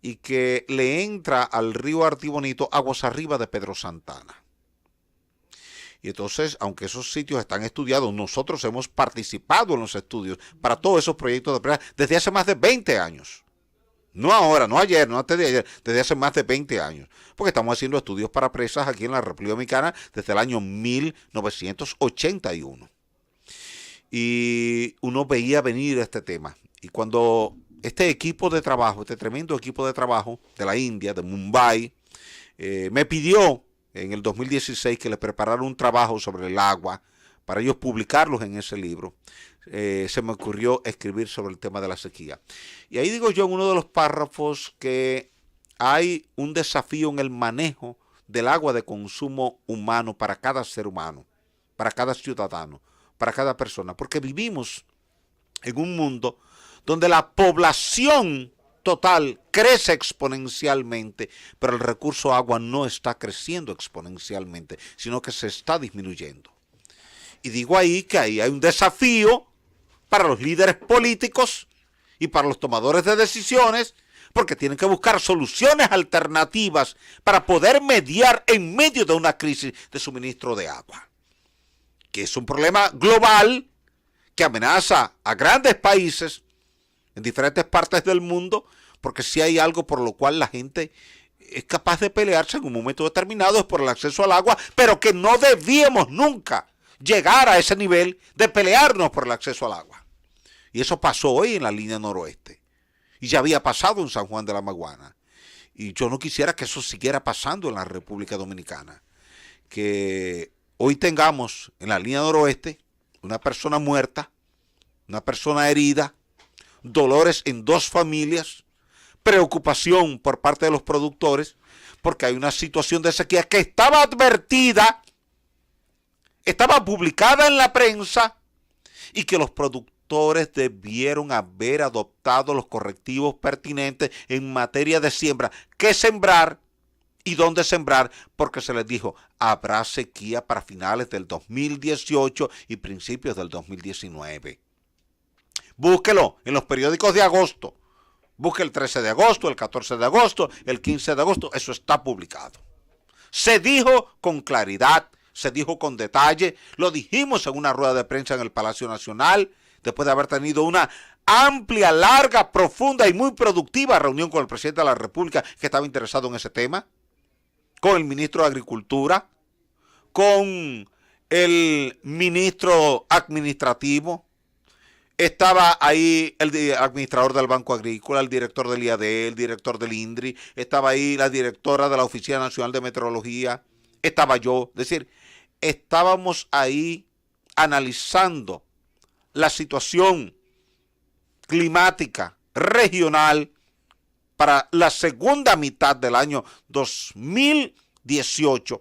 y que le entra al río Artibonito aguas arriba de Pedro Santana. Y entonces, aunque esos sitios están estudiados, nosotros hemos participado en los estudios para todos esos proyectos de presa desde hace más de 20 años. No ahora, no ayer, no antes de ayer, desde hace más de 20 años. Porque estamos haciendo estudios para presas aquí en la República Dominicana desde el año 1981. Y uno veía venir este tema. Y cuando este equipo de trabajo, este tremendo equipo de trabajo de la India, de Mumbai, me pidió en el 2016 que le preparara un trabajo sobre el agua para ellos publicarlos en ese libro, se me ocurrió escribir sobre el tema de la sequía. Y ahí digo yo en uno de los párrafos que hay un desafío en el manejo del agua de consumo humano para cada ser humano, para cada ciudadano, para cada persona, porque vivimos en un mundo donde la población total crece exponencialmente, pero el recurso agua no está creciendo exponencialmente, sino que se está disminuyendo. Y digo ahí que ahí hay un desafío para los líderes políticos y para los tomadores de decisiones, porque tienen que buscar soluciones alternativas para poder mediar en medio de una crisis de suministro de agua, que es un problema global que amenaza a grandes países en diferentes partes del mundo, porque si hay algo por lo cual la gente es capaz de pelearse en un momento determinado es por el acceso al agua, pero que no debíamos nunca llegar a ese nivel de pelearnos por el acceso al agua. Y eso pasó hoy en la línea noroeste, y ya había pasado en San Juan de la Maguana, y yo no quisiera que eso siguiera pasando en la República Dominicana, que hoy tengamos en la línea noroeste una persona muerta, una persona herida, dolores en 2 familias, preocupación por parte de los productores, porque hay una situación de sequía que estaba advertida, estaba publicada en la prensa, y que los productores debieron haber adoptado los correctivos pertinentes en materia de siembra. ¿Qué sembrar y dónde sembrar? Porque se les dijo, habrá sequía para finales del 2018 y principios del 2019. Búsquelo en los periódicos de agosto. Busque el 13 de agosto, el 14 de agosto, el 15 de agosto. Eso está publicado. Se dijo con claridad, se dijo con detalle. Lo dijimos en una rueda de prensa en el Palacio Nacional, después de haber tenido una amplia, larga, profunda y muy productiva reunión con el presidente de la República que estaba interesado en ese tema, con el ministro de Agricultura, con el ministro administrativo. Estaba ahí el administrador del Banco Agrícola, el director del IAD, el director del INDRI, estaba ahí la directora de la Oficina Nacional de Meteorología, estaba yo. Es decir, estábamos ahí analizando la situación climática regional para la segunda mitad del año 2018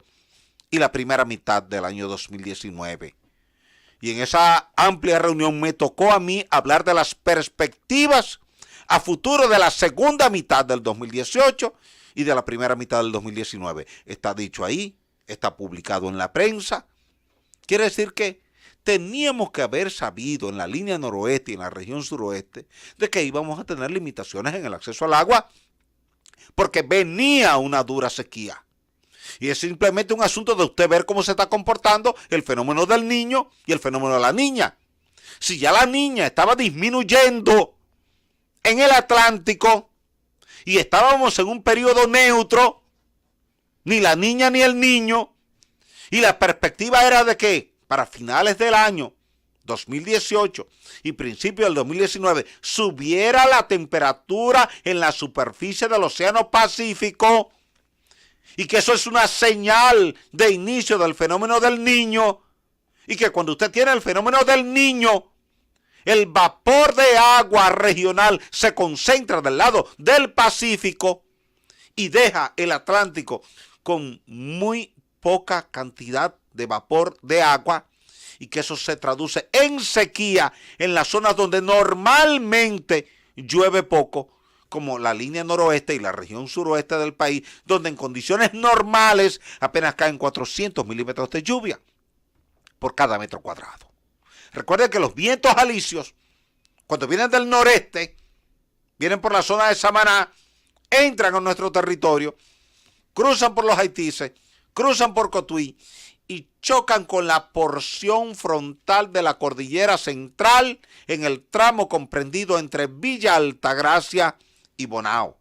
y la primera mitad del año 2019. Y en esa amplia reunión me tocó a mí hablar de las perspectivas a futuro de la segunda mitad del 2018 y de la primera mitad del 2019. Está dicho ahí, está publicado en la prensa. Quiere decir que teníamos que haber sabido en la línea noroeste y en la región suroeste de que íbamos a tener limitaciones en el acceso al agua porque venía una dura sequía. Y es simplemente un asunto de usted ver cómo se está comportando el fenómeno del niño y el fenómeno de la niña. Si ya la niña estaba disminuyendo en el Atlántico y estábamos en un periodo neutro, ni la niña ni el niño, y la perspectiva era de que para finales del año 2018 y principios del 2019 subiera la temperatura en la superficie del Océano Pacífico, y que eso es una señal de inicio del fenómeno del niño, y que cuando usted tiene el fenómeno del niño, el vapor de agua regional se concentra del lado del Pacífico y deja el Atlántico con muy poca cantidad de vapor de agua, y que eso se traduce en sequía en las zonas donde normalmente llueve poco, como la línea noroeste y la región suroeste del país, donde en condiciones normales apenas caen 400 milímetros de lluvia por cada metro cuadrado. Recuerden que los vientos alisios, cuando vienen del noreste, vienen por la zona de Samaná, entran a nuestro territorio, cruzan por los Haitises, cruzan por Cotuí y chocan con la porción frontal de la cordillera central en el tramo comprendido entre Villa Altagracia y Bonao.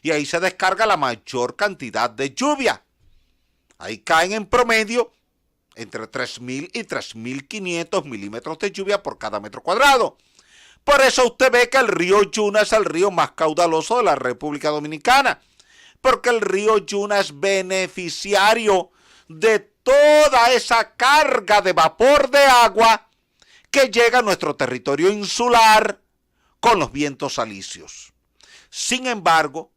Y ahí se descarga la mayor cantidad de lluvia. Ahí caen en promedio entre 3.000 y 3.500 milímetros de lluvia por cada metro cuadrado. Por eso usted ve que el río Yuna es el río más caudaloso de la República Dominicana, porque el río Yuna es beneficiario de toda esa carga de vapor de agua que llega a nuestro territorio insular con los vientos alisios. Sin embargo,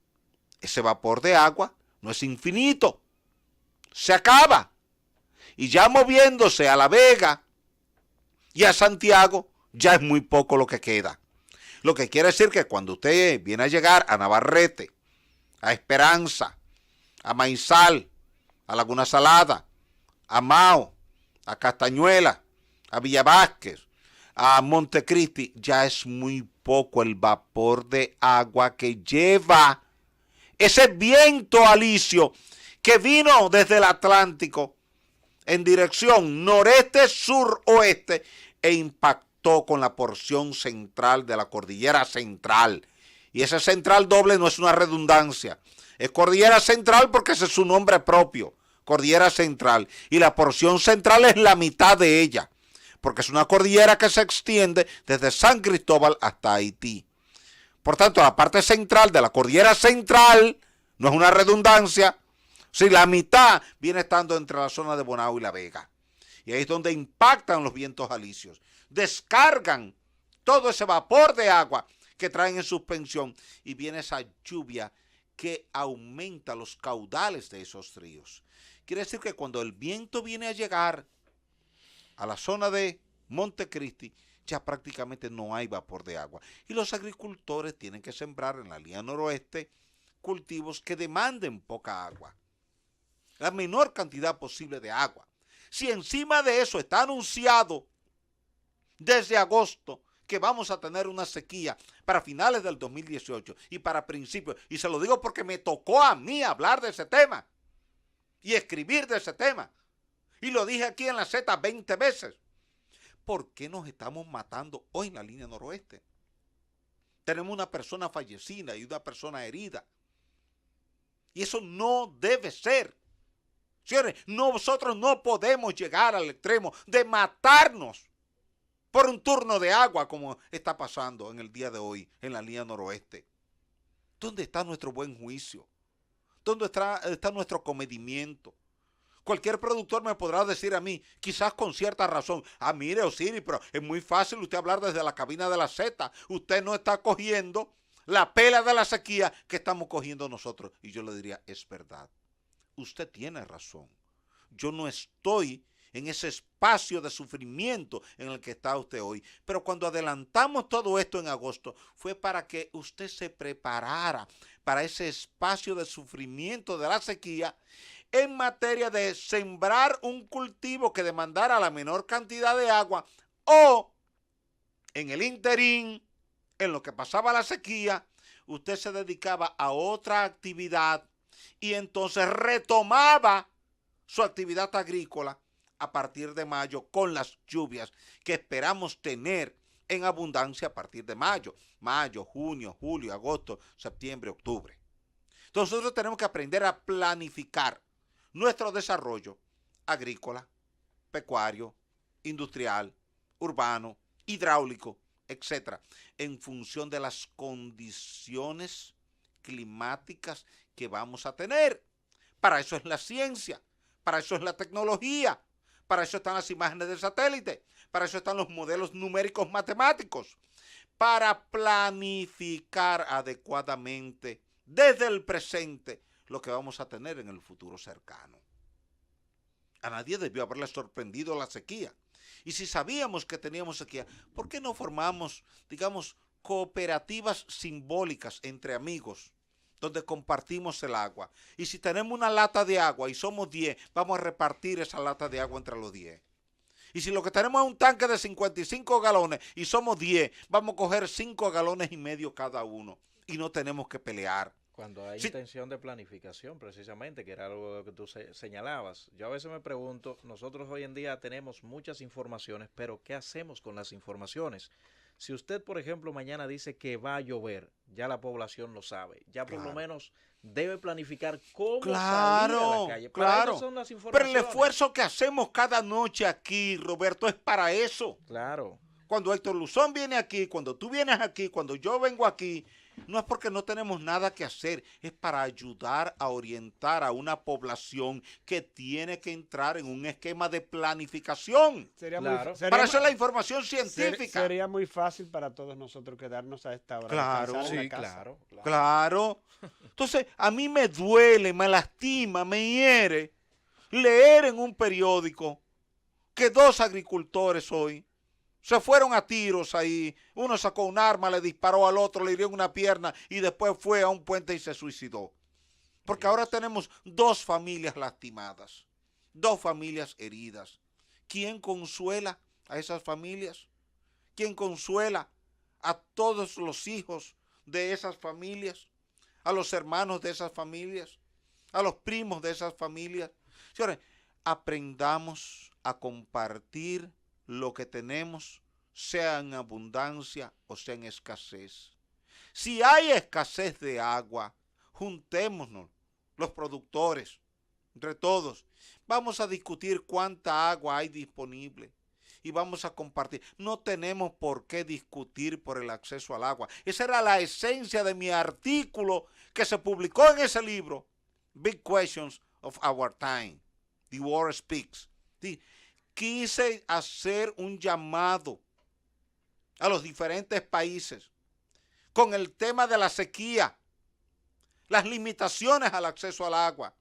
ese vapor de agua no es infinito, se acaba. Y ya moviéndose a La Vega y a Santiago, ya es muy poco lo que queda. Lo que quiere decir que cuando usted viene a llegar a Navarrete, a Esperanza, a Maizal, a Laguna Salada, a Mao, a Castañuela, a Villa Vázquez, a Montecristi, ya es muy poco el vapor de agua que lleva ese viento alisio que vino desde el Atlántico en dirección noreste-suroeste e impactó con la porción central de la cordillera central. Y ese central doble no es una redundancia, es cordillera central porque ese es su nombre propio, cordillera central. Y la porción central es la mitad de ella, porque es una cordillera que se extiende desde San Cristóbal hasta Haití. Por tanto, la parte central de la cordillera central no es una redundancia, si la mitad viene estando entre la zona de Bonao y La Vega. Y ahí es donde impactan los vientos alisios. Descargan todo ese vapor de agua que traen en suspensión y viene esa lluvia que aumenta los caudales de esos ríos. Quiere decir que cuando el viento viene a llegar a la zona de Montecristi, ya prácticamente no hay vapor de agua. Y los agricultores tienen que sembrar en la línea noroeste cultivos que demanden poca agua, la menor cantidad posible de agua. Si encima de eso está anunciado desde agosto que vamos a tener una sequía para finales del 2018 y para principios, y se lo digo porque me tocó a mí hablar de ese tema y escribir de ese tema, y lo dije aquí en la Z 20 veces. ¿Por qué nos estamos matando hoy en la línea noroeste? Tenemos una persona fallecida y una persona herida, y eso no debe ser. Señores, nosotros no podemos llegar al extremo de matarnos por un turno de agua como está pasando en el día de hoy en la línea noroeste. ¿Dónde está nuestro buen juicio? ¿Dónde está nuestro comedimiento? Cualquier productor me podrá decir a mí, quizás con cierta razón, mire Osiris, pero es muy fácil usted hablar desde la cabina de la Z. Usted no está cogiendo la pela de la sequía que estamos cogiendo nosotros. Y yo le diría, es verdad. Usted tiene razón. Yo no estoy en ese espacio de sufrimiento en el que está usted hoy. Pero cuando adelantamos todo esto en agosto, fue para que usted se preparara para ese espacio de sufrimiento de la sequía en materia de sembrar un cultivo que demandara la menor cantidad de agua, o en el interín, en lo que pasaba la sequía, usted se dedicaba a otra actividad y entonces retomaba su actividad agrícola a partir de mayo con las lluvias que esperamos tener en abundancia a partir de mayo. Mayo, junio, julio, agosto, septiembre, octubre. Entonces nosotros tenemos que aprender a planificar nuestro desarrollo agrícola, pecuario, industrial, urbano, hidráulico, etcétera, en función de las condiciones climáticas que vamos a tener. Para eso es la ciencia, para eso es la tecnología, para eso están las imágenes del satélite, para eso están los modelos numéricos matemáticos, para planificar adecuadamente desde el presente lo que vamos a tener en el futuro cercano. A nadie debió haberle sorprendido la sequía. Y si sabíamos que teníamos sequía, ¿por qué no formamos, digamos, cooperativas simbólicas entre amigos, donde compartimos el agua? Y si tenemos una lata de agua y somos 10, vamos a repartir esa lata de agua entre los 10. Y si lo que tenemos es un tanque de 55 galones y somos 10, vamos a coger 5 galones y medio cada uno. Y no tenemos que pelear. Cuando hay Sí. intención de planificación, precisamente, que era algo que tú señalabas. Yo a veces me pregunto, nosotros hoy en día tenemos muchas informaciones, pero ¿qué hacemos con las informaciones? Si usted, por ejemplo, mañana dice que va a llover, ya la población lo sabe. Ya por lo Claro. menos debe planificar cómo salir a la Claro, calle. Para eso claro. son las Pero el informaciones. esfuerzo que hacemos cada noche aquí, Roberto, es para eso. Claro. Cuando Héctor Luzón viene aquí, cuando tú vienes aquí, cuando yo vengo aquí, no es porque no tenemos nada que hacer, es para ayudar a orientar a una población que tiene que entrar en un esquema de planificación. Sería Claro. muy, sería Para mu- eso es la información ser- científica. sería muy fácil para todos nosotros quedarnos a esta hora. Claro, descansar en la Sí, casa. claro. Claro. Entonces, a mí me duele, me lastima, me hiere leer en un periódico que 2 agricultores hoy se fueron a tiros ahí. Uno sacó un arma, le disparó al otro, le hirió en una pierna y después fue a un puente y se suicidó. Porque ahora tenemos 2 familias lastimadas, 2 familias heridas. ¿Quién consuela a esas familias? ¿Quién consuela a todos los hijos de esas familias? ¿A los hermanos de esas familias? ¿A los primos de esas familias? Señores, aprendamos a compartir lo que tenemos, sea en abundancia o sea en escasez. Si hay escasez de agua, juntémonos los productores, entre todos. Vamos a discutir cuánta agua hay disponible y vamos a compartir. No tenemos por qué discutir por el acceso al agua. Esa era la esencia de mi artículo que se publicó en ese libro, Big Questions of Our Time, The World Speaks. Sí, quise hacer un llamado a los diferentes países con el tema de la sequía, las limitaciones al acceso al agua,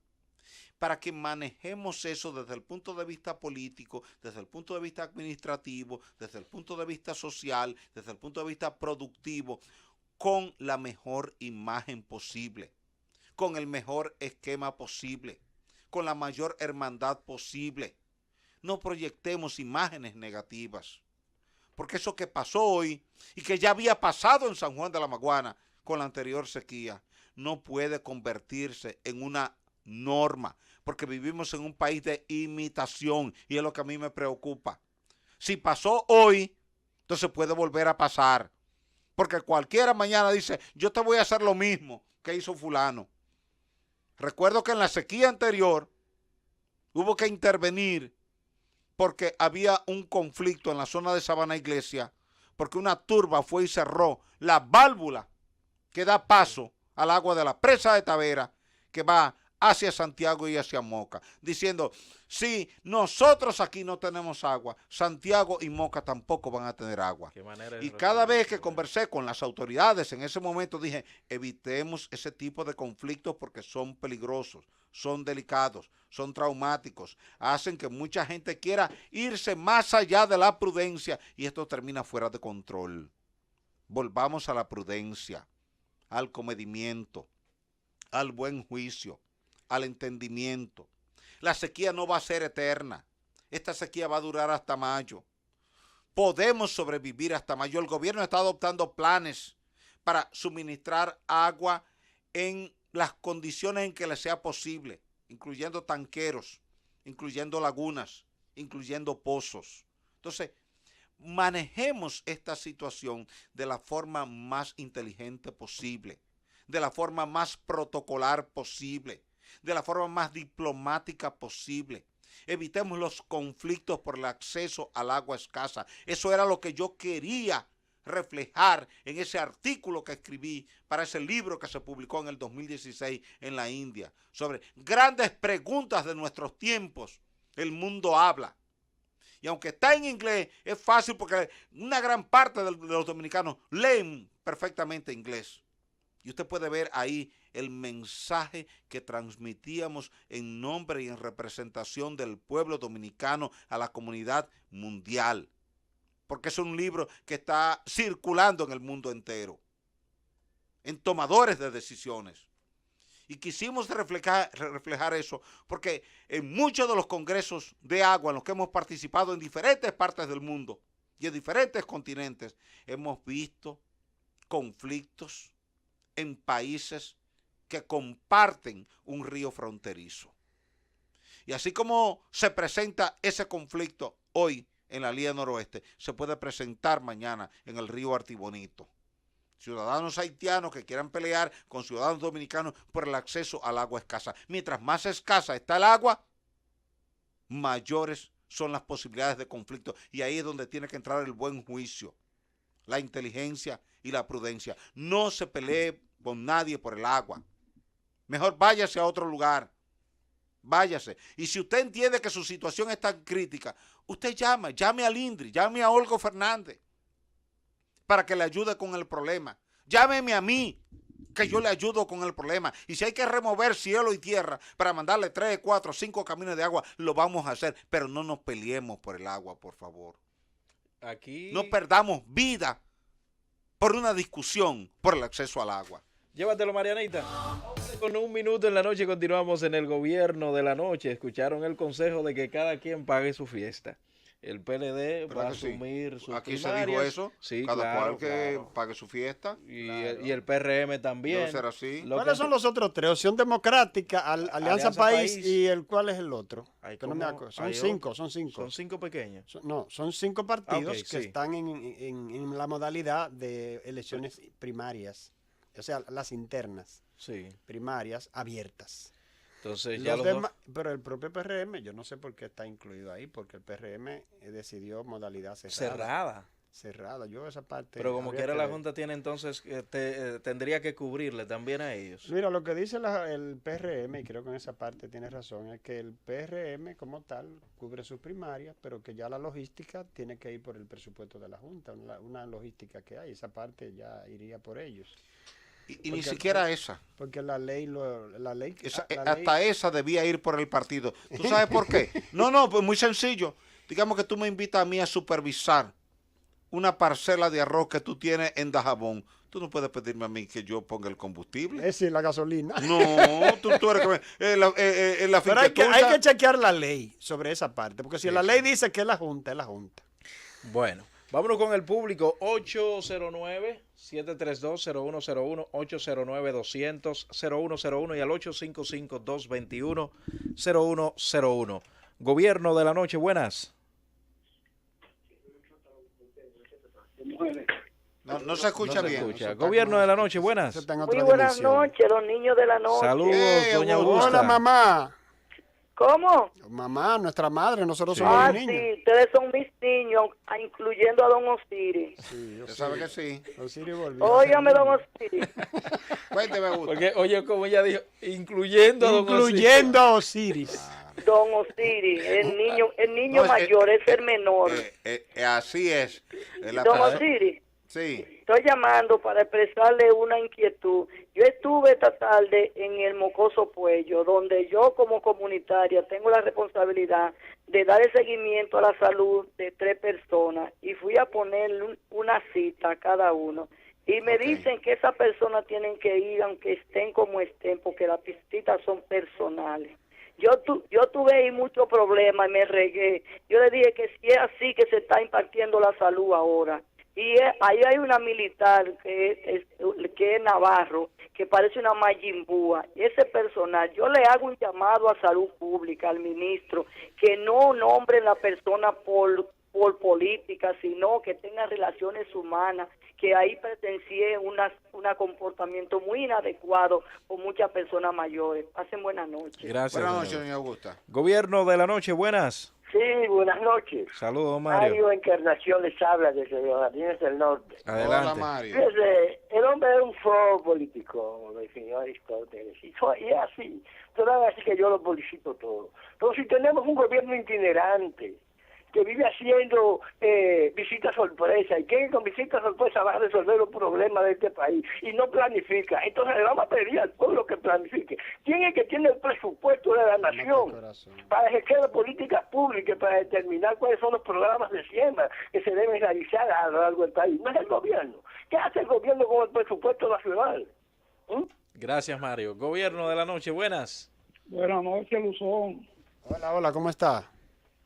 para que manejemos eso desde el punto de vista político, desde el punto de vista administrativo, desde el punto de vista social, desde el punto de vista productivo, con la mejor imagen posible, con el mejor esquema posible, con la mayor hermandad posible. No proyectemos imágenes negativas, porque eso que pasó hoy y que ya había pasado en San Juan de la Maguana con la anterior sequía, no puede convertirse en una norma, porque vivimos en un país de imitación y es lo que a mí me preocupa. Si pasó hoy, entonces puede volver a pasar, porque cualquiera mañana dice, yo te voy a hacer lo mismo que hizo fulano. Recuerdo que en la sequía anterior hubo que intervenir porque había un conflicto en la zona de Sabana Iglesia, porque una turba fue y cerró la válvula que da paso al agua de la presa de Tavera, que va hacia Santiago y hacia Moca, diciendo, si nosotros aquí no tenemos agua, Santiago y Moca tampoco van a tener agua. ¿Qué manera de Y cada resolver vez el que problema? conversé con las autoridades, en ese momento dije, evitemos ese tipo de conflictos porque son peligrosos, son delicados, son traumáticos, hacen que mucha gente quiera irse más allá de la prudencia y esto termina fuera de control. Volvamos a la prudencia, al comedimiento, al buen juicio, al entendimiento. La sequía no va a ser eterna. Esta sequía va a durar hasta mayo. Podemos sobrevivir hasta mayo. El gobierno está adoptando planes para suministrar agua en las condiciones en que le sea posible, incluyendo tanqueros, incluyendo lagunas, incluyendo pozos. Entonces, manejemos esta situación de la forma más inteligente posible, de la forma más protocolar posible, de la forma más diplomática posible. Evitemos los conflictos por el acceso al agua escasa. Eso era lo que yo quería reflejar en ese artículo que escribí para ese libro que se publicó en el 2016 en la India, sobre grandes preguntas de nuestros tiempos. El mundo habla. Y aunque está en inglés, es fácil porque una gran parte de los dominicanos leen perfectamente inglés. Y usted puede ver ahí el mensaje que transmitíamos en nombre y en representación del pueblo dominicano a la comunidad mundial. Porque es un libro que está circulando en el mundo entero, en tomadores de decisiones. Y quisimos reflejar eso porque en muchos de los congresos de agua en los que hemos participado en diferentes partes del mundo y en diferentes continentes, hemos visto conflictos en países que comparten un río fronterizo. Y así como se presenta ese conflicto hoy en la línea noroeste, se puede presentar mañana en el río Artibonito. Ciudadanos haitianos que quieran pelear con ciudadanos dominicanos por el acceso al agua escasa. Mientras más escasa está el agua, mayores son las posibilidades de conflicto. Y ahí es donde tiene que entrar el buen juicio, la inteligencia y la prudencia. No se pelee con nadie por el agua. Mejor váyase a otro lugar. Váyase. Y si usted entiende que su situación es tan crítica, usted llame al INDRI, llame a Olgo Fernández para que le ayude con el problema. Llámeme a mí, que yo le ayudo con el problema. Y si hay que remover cielo y tierra para mandarle 3, 4, 5 camiones de agua, lo vamos a hacer. Pero no nos peleemos por el agua, por favor. Aquí... No perdamos vida por una discusión por el acceso al agua. Llévatelo, Marianita. Con 1 minuto en la noche continuamos en el gobierno de la noche. Escucharon el consejo de que cada quien pague su fiesta. El PLD va a asumir sus Aquí primarias. se dijo eso. Sí, cada cual que pague su fiesta. Y el PRM también. Debe ser así. ¿Cuáles son los otros tres? Opción Democrática, Alianza País y ¿cuál es el otro? Que no me acuerdo. Son 5. Son 5 pequeños. Son 5 partidos okay, que están en la modalidad de elecciones primarias. O sea, las internas. Sí. Primarias abiertas. Entonces ya pero el propio PRM, yo no sé por qué está incluido ahí, porque el PRM decidió modalidad cerrada. Yo esa parte... Pero como quiera la Junta tiene entonces, tendría que cubrirle también a ellos. Mira, lo que dice el PRM, y creo que en esa parte tiene razón, es que el PRM como tal cubre sus primarias, pero que ya la logística tiene que ir por el presupuesto de la Junta, una logística que hay, esa parte ya iría por ellos. Y ni siquiera esa. Porque la ley... Hasta esa debía ir por el partido. ¿Tú sabes por qué? No, pues muy sencillo. Digamos que tú me invitas a mí a supervisar una parcela de arroz que tú tienes en Dajabón. Tú no puedes pedirme a mí que yo ponga el combustible. Es decir, la gasolina. No, tú eres que la pero hay que chequear la ley sobre esa parte. Porque si la ley dice que es la Junta, es la Junta. Bueno. Vámonos con el público, 809-732-0101, 809-200-0101 y al 855-221-0101. Gobierno de la noche, buenas. No se escucha bien. Gobierno de la noche, buenas. Muy buenas noches, los niños de la noche. Saludos, doña Augusta. Hola, mamá. ¿Cómo? Mamá, nuestra madre, nosotros somos los niños. Sí, ustedes son mis niños, incluyendo a don Osiris. Sí, yo sabe que sí. Osiris volvió. Óigame, don Osiris. Cuénteme, Augusta. Porque, oye, como ella dijo, incluyendo a Osiris. Don Osiris, el niño mayor, es el menor. Así es. Don Osiris. Sí. Estoy llamando para expresarle una inquietud. Yo estuve esta tarde en el Mocoso Puello, donde yo como comunitaria tengo la responsabilidad de dar el seguimiento a la salud de 3 personas y fui a poner una cita a cada uno. Y me dicen que esas personas tienen que ir aunque estén como estén, porque las visitas son personales. Yo tuve ahí muchos problemas y me regué. Yo le dije que si es así que se está impartiendo la salud ahora. Y ahí hay una militar que es Navarro, que parece una mayimbúa. Y ese personal, yo le hago un llamado a salud pública, al ministro, que no nombren la persona por política, sino que tengan relaciones humanas, que ahí presencié un comportamiento muy inadecuado con muchas personas mayores. Pasen buenas noches. Gracias. Buenas noches, doña Augusta. Gobierno de la noche, buenas. Sí, buenas noches. Saludos, Mario. Mario Encarnación les habla desde los Jardines del Norte. Adelante. Hola, Mario. El hombre es un foro político, el señor Aristóteles. Y es así. Toda así que yo lo felicito todo. Pero si tenemos un gobierno itinerante que vive haciendo visitas sorpresa y que con visitas sorpresa va a resolver los problemas de este país y no planifica, entonces le vamos a pedir al pueblo que planifique. ¿Quién es que tiene el presupuesto de la nación para ejercer políticas públicas, para determinar cuáles son los programas de siembra que se deben realizar a lo largo del país? No es el gobierno. ¿Qué hace el gobierno con el presupuesto nacional? Gracias, Mario. Gobierno de la noche, buenas. Buenas noches, Luzón. Hola, ¿cómo está?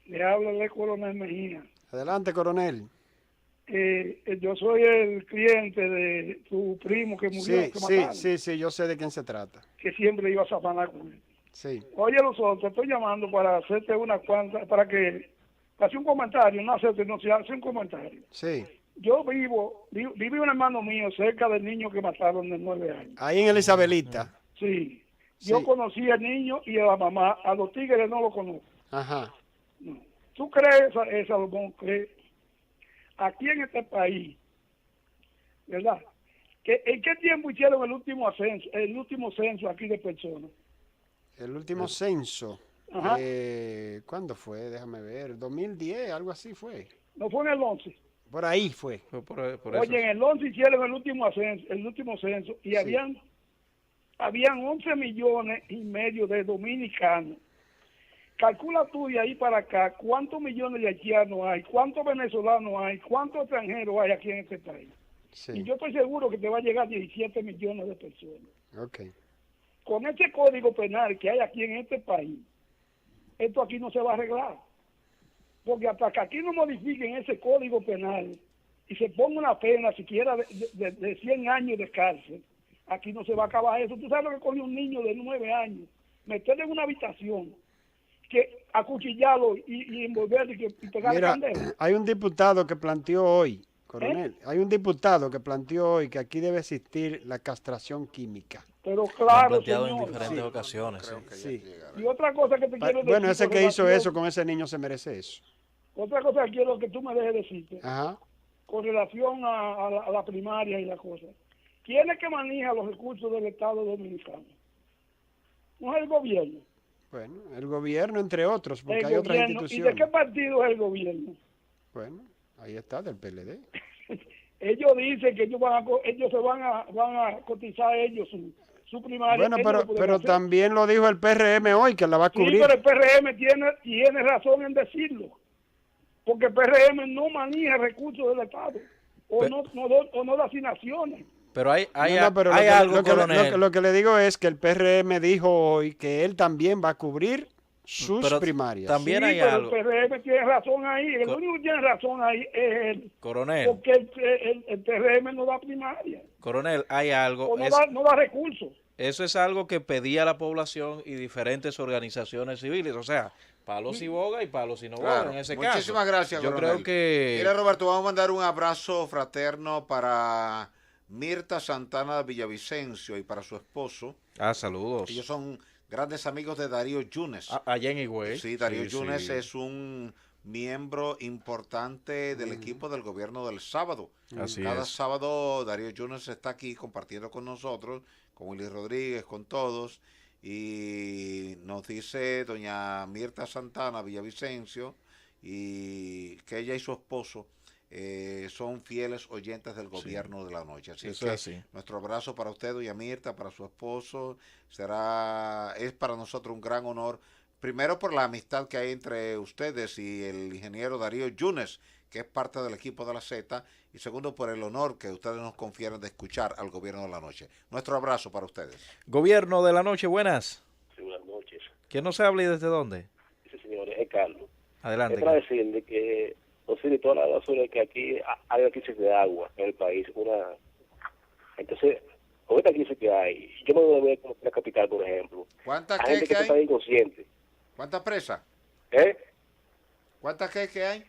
Le habla el coronel Mejía. Adelante, coronel. Yo soy el cliente de tu primo que murió, Sí, que sí, mataron, sí, yo sé de quién se trata. que siempre iba a zafanar con él. Sí. Oye, Luzón, te estoy llamando para hacerte una cuanta, para que hace un comentario, no hacerte, no se hace un comentario. Sí. Yo vive un hermano mío cerca del niño que mataron de 9 años. Ahí en Elisabelita. Sí. Yo Sí. conocí al niño y a la mamá, a los tigres no lo conozco. Ajá. No. ¿Tú crees, Salomón, que aquí en este país, verdad? ¿En qué tiempo hicieron el último censo aquí de personas? El último censo. Ajá. ¿Cuándo fue? Déjame ver. 2010, algo así fue. No fue en el 11. Por ahí fue. Fue por eso. Oye, en el 11 hicieron el último censo y Sí. habían 11 millones y medio de dominicanos. Calcula tú de ahí para acá cuántos millones de haitianos hay, cuántos venezolanos hay, cuántos extranjeros hay aquí en este país. Y Sí. yo estoy seguro que te va a llegar 17 millones de personas. Ok. Con este código penal que hay aquí en este país, esto aquí no se va a arreglar. Porque hasta que aquí no modifiquen ese código penal y se ponga una pena siquiera de 100 años de cárcel, aquí no se va a acabar eso. Tú sabes lo que coge un niño de 9 años, meterle en una habitación, que acuchillarlo y envolverlo y pegarle Mira, candela. hay un diputado que planteó hoy, coronel, hay un diputado que planteó hoy que aquí debe existir la castración química. Pero Lo han claro, planteado en señor. diferentes Sí. ocasiones. Sí. Y otra cosa que te quiero decir. Bueno, ese con que hizo relación- eso con ese niño se merece eso. Otra cosa que quiero que tú me dejes decirte. Ajá. Con relación a la primaria y la cosa. ¿Quién es que maneja los recursos del Estado Dominicano? No es el gobierno. Bueno, el gobierno, entre otros, porque El hay otras gobierno. ¿Y de instituciones. qué partido es el gobierno? Bueno, ahí está, del PLD. Ellos dicen que ellos van a cotizar ellos su primaria. Bueno, Ellos lo pueden pero hacer. también lo dijo el PRM hoy, que la va a Sí, cubrir. pero el PRM tiene razón en decirlo. Porque el PRM no maneja recursos del Estado. O no da asignaciones. Pero hay No, pero hay algo, coronel. lo que le digo es que el PRM dijo hoy que él también va a cubrir sus Pero primarias. también hay pero algo. el PRM tiene razón ahí. El único que tiene razón ahí es él. Coronel, Porque el PRM no da primaria. coronel, hay algo. O no da recursos. Eso es algo que pedía la población y diferentes organizaciones civiles. O sea, palos y boga y palos y no boga Claro. en ese caso. Muchísimas gracias, Yo coronel. creo que... Mira, Roberto, vamos a mandar un abrazo fraterno para Mirta Santana Villavicencio y para su esposo. saludos. Ellos son grandes amigos de Darío Yunes. Allá en Higüey. Sí, Darío Sí, Yunes sí. es un miembro importante del equipo del gobierno del sábado. Así Cada es. sábado Darío Yunes está aquí compartiendo con nosotros, con Willy Rodríguez, con todos. Y nos dice doña Mirta Santana Villavicencio y que ella y su esposo son fieles oyentes del gobierno de la noche. Así Eso que es así. nuestro abrazo para usted, doña Mirta, para su esposo. Es para nosotros un gran honor, primero por la amistad que hay entre ustedes y el ingeniero Darío Yunes, que es parte del equipo de la Z, y segundo por el honor que ustedes nos confieren de escuchar al gobierno de la noche. Nuestro abrazo para ustedes. Gobierno de la noche, buenas. Sí, buenas noches. ¿Quién nos habla y desde dónde? Ese señor es Carlos. Adelante. Es para decirle que, de toda la basura que aquí hay una crisis de agua en el país. Entonces, con esta crisis que hay, yo me voy a ver como la capital, por ejemplo. ¿Cuántas Hay gente que está hay? inconsciente. ¿Cuántas presas? ¿Eh? ¿Cuántas que hay?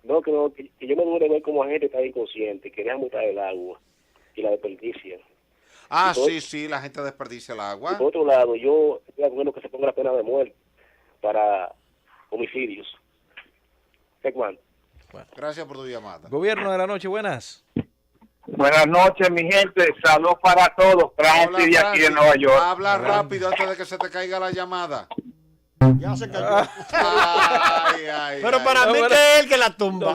No, que yo me voy a ver como gente está inconsciente, que dejan botar el agua y la desperdician. Ah, Y por- sí, la gente desperdicia el Y agua. por otro lado, yo estoy de acuerdo que se ponga la pena de muerte para homicidios. ¿Qué cuánto? Gracias por tu llamada. Gobierno de la noche, buenas. Buenas noches, mi gente. Saludos para todos. Francis de aquí de Nueva York. Habla rápido antes de que se te caiga la llamada. Ya se cayó. Pero para mí que es él que la tumba.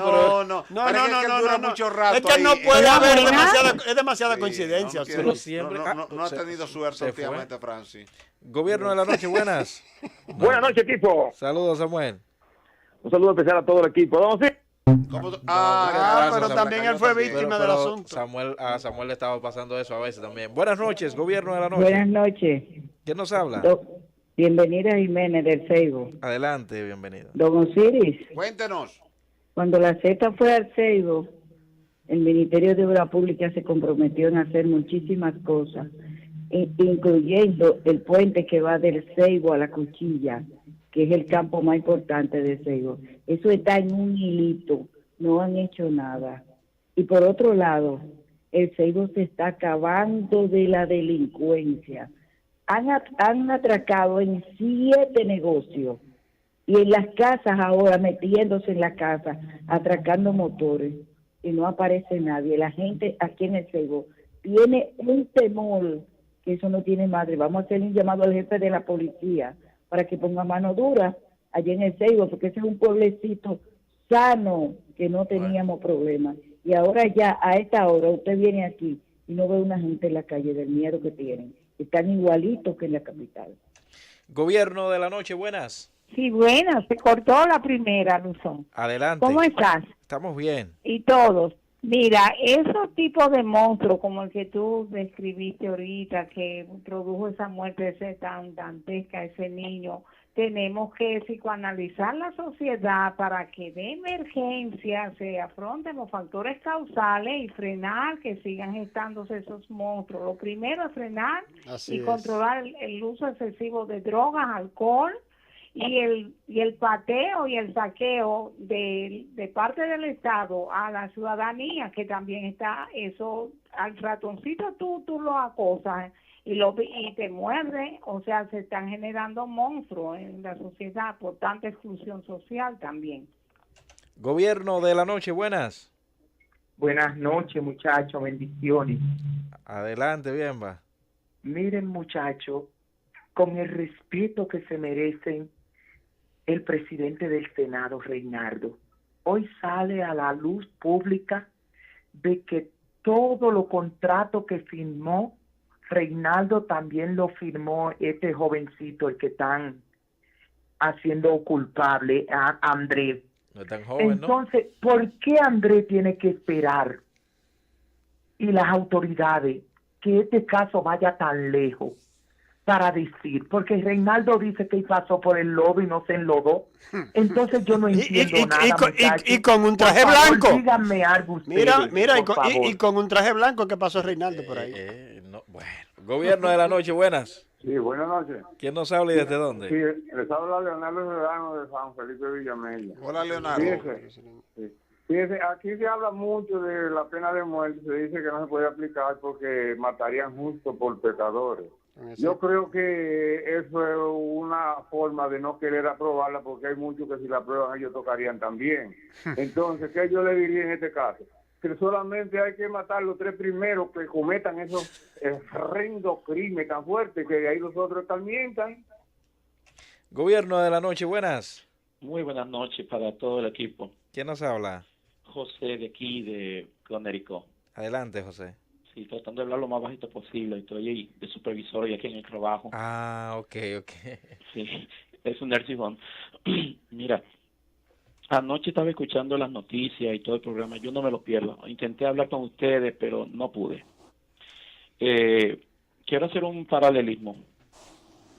No. Pero es que él dura mucho rato Es que no ahí. puede Hola, haber buenas. demasiada Sí, coincidencia. no sí. quiero- siempre- no ha se- tenido suerte se fue. últimamente, Francis. Gobierno de la noche, buenas. Buenas noches, equipo. Saludos, Samuel. Un saludo especial a todo el equipo. Don Cid. ¿Cómo tú- pero se me también cayó él fue también. víctima del asunto. A Samuel le estaba pasando eso a veces también. Buenas noches, gobierno de la noche. Buenas noches. ¿Quién nos habla? Bienvenida Jiménez del Seibo. Adelante, bienvenido. Don Osiris, Cuéntenos. cuando la Z fue al Seibo, El Ministerio de Obras Públicas se comprometió en hacer muchísimas cosas, incluyendo el puente que va del Ceibo a la Cuchilla, que es el campo más importante de Ceibo. Eso está en un hilito, no han hecho nada. Y por otro lado, el Ceibo se está acabando de la delincuencia. Han atracado en 7 negocios y en las casas ahora, metiéndose en la casa, atracando motores y no aparece nadie. La gente aquí en el Ceibo tiene un temor que eso no tiene madre. Vamos a hacer un llamado al jefe de la policía para que ponga mano dura allí en el Ceibo, porque ese es un pueblecito sano que no teníamos problemas. Y ahora ya a esta hora usted viene aquí y no ve una gente en la calle del miedo que tienen. Están igualitos que en la capital. Gobierno de la noche, buenas. Sí, buenas. Se cortó la primera, Luzón. Adelante. ¿Cómo estás? Estamos bien. Y todos. Mira, esos tipos de monstruos como el que tú describiste ahorita, que produjo esa muerte ese tan dantesca, ese niño, tenemos que psicoanalizar la sociedad para que de emergencia se afronten los factores causales y frenar que sigan gestándose esos monstruos. Lo primero es frenar y controlar el uso excesivo de drogas, alcohol, y el pateo y el saqueo de parte del Estado a la ciudadanía, que también está eso, al ratoncito tú lo acosas y te muerde, o sea, se están generando monstruos en la sociedad por tanta exclusión social también. Gobierno de la noche, buenas. Buenas noches, muchachos, bendiciones. Adelante, bien va. Miren, muchachos, con el respeto que se merecen el presidente del Senado, Reinaldo, hoy sale a la luz pública de que todo lo contrato que firmó Reinaldo también lo firmó este jovencito, el que están haciendo culpable a Andrés. No es tan joven, entonces, ¿no? ¿Por qué Andrés tiene que esperar y las autoridades que este caso vaya tan lejos para decir? Porque Reinaldo dice que pasó por el lodo y no se enlodó. Entonces yo no entiendo nada. Y con un traje por favor, blanco. Díganme algo ustedes, Mira, por favor. y con un traje blanco que pasó Reinaldo por ahí. Bueno, gobierno de la noche, buenas. Sí, buenas noches. ¿Quién nos habla y desde dónde? Sí, les habla Leonardo Sedano de San Felipe Villamella. Hola, Leonardo. Fíjese, aquí se habla mucho de la pena de muerte, se dice que no se puede aplicar porque matarían justo por pecadores. Yo creo que eso es una forma de no querer aprobarla porque hay muchos que si la aprueban ellos tocarían también. Entonces, ¿qué yo le diría en este caso? Que solamente hay que matar los 3 primeros que cometan esos horrendos crímenes tan fuertes que de ahí los otros también están. Gobierno de la noche, buenas. Muy buenas noches para todo el equipo. ¿Quién nos habla? José de aquí, de Connecticut. Adelante, José. Sí, tratando de hablar lo más bajito posible. Estoy ahí de supervisor y aquí en el trabajo. Ah, ok. Sí, es un nursing home. Mira, anoche estaba escuchando las noticias y todo el programa. Yo no me lo pierdo. Intenté hablar con ustedes, pero no pude. Quiero hacer un paralelismo.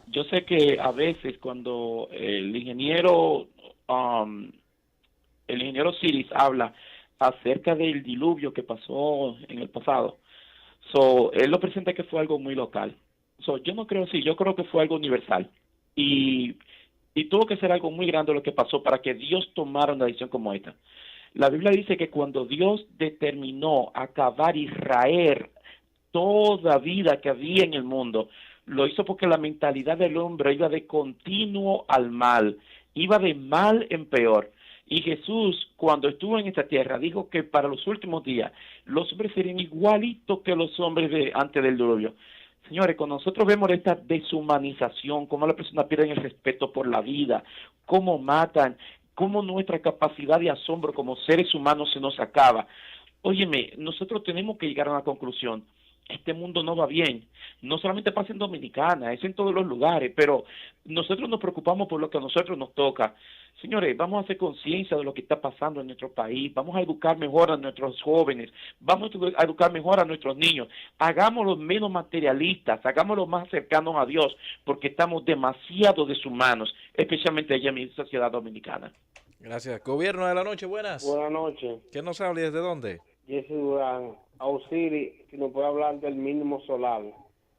Yo sé que a veces cuando el ingeniero Siris habla acerca del diluvio que pasó en el pasado, él lo presenta que fue algo muy local. Yo no creo así, yo creo que fue algo universal. Y tuvo que ser algo muy grande lo que pasó para que Dios tomara una decisión como esta. La Biblia dice que cuando Dios determinó acabar y raer toda vida que había en el mundo, lo hizo porque la mentalidad del hombre iba de continuo al mal, iba de mal en peor. Y Jesús, cuando estuvo en esta tierra, dijo que para los últimos días los hombres serían igualitos que los hombres de antes del diluvio. Señores, cuando nosotros vemos esta deshumanización, cómo las personas pierden el respeto por la vida, cómo matan, cómo nuestra capacidad de asombro como seres humanos se nos acaba. Óyeme, nosotros tenemos que llegar a una conclusión. Este mundo no va bien. No solamente pasa en Dominicana, es en todos los lugares, pero nosotros nos preocupamos por lo que a nosotros nos toca. Señores, vamos a hacer conciencia de lo que está pasando en nuestro país, vamos a educar mejor a nuestros jóvenes, vamos a educar mejor a nuestros niños, hagámoslos menos materialistas, hagámoslos más cercanos a Dios, porque estamos demasiado deshumanos, especialmente allá en mi sociedad dominicana. Gracias. Gobierno de la noche, buenas. Buenas noches. ¿Quién nos habla y desde dónde? Jesse Durán, Auxili, si nos puede hablar del mínimo solar.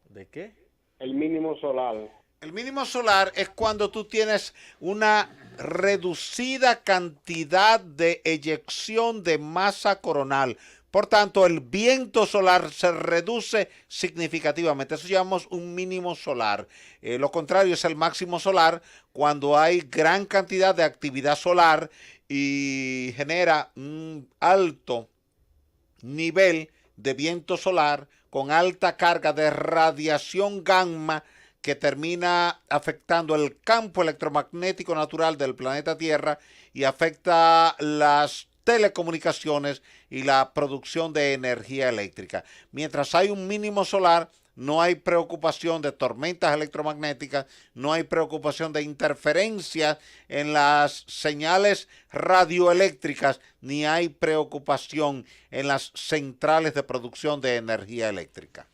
¿De qué? El mínimo solar. El mínimo solar es cuando tú tienes una reducida cantidad de eyección de masa coronal. Por tanto, el viento solar se reduce significativamente. Eso llamamos un mínimo solar. Lo contrario es el máximo solar, cuando hay gran cantidad de actividad solar y genera un alto nivel de viento solar con alta carga de radiación gamma que termina afectando el campo electromagnético natural del planeta Tierra y afecta las telecomunicaciones y la producción de energía eléctrica. Mientras hay un mínimo solar, no hay preocupación de tormentas electromagnéticas, no hay preocupación de interferencias en las señales radioeléctricas, ni hay preocupación en las centrales de producción de energía eléctrica.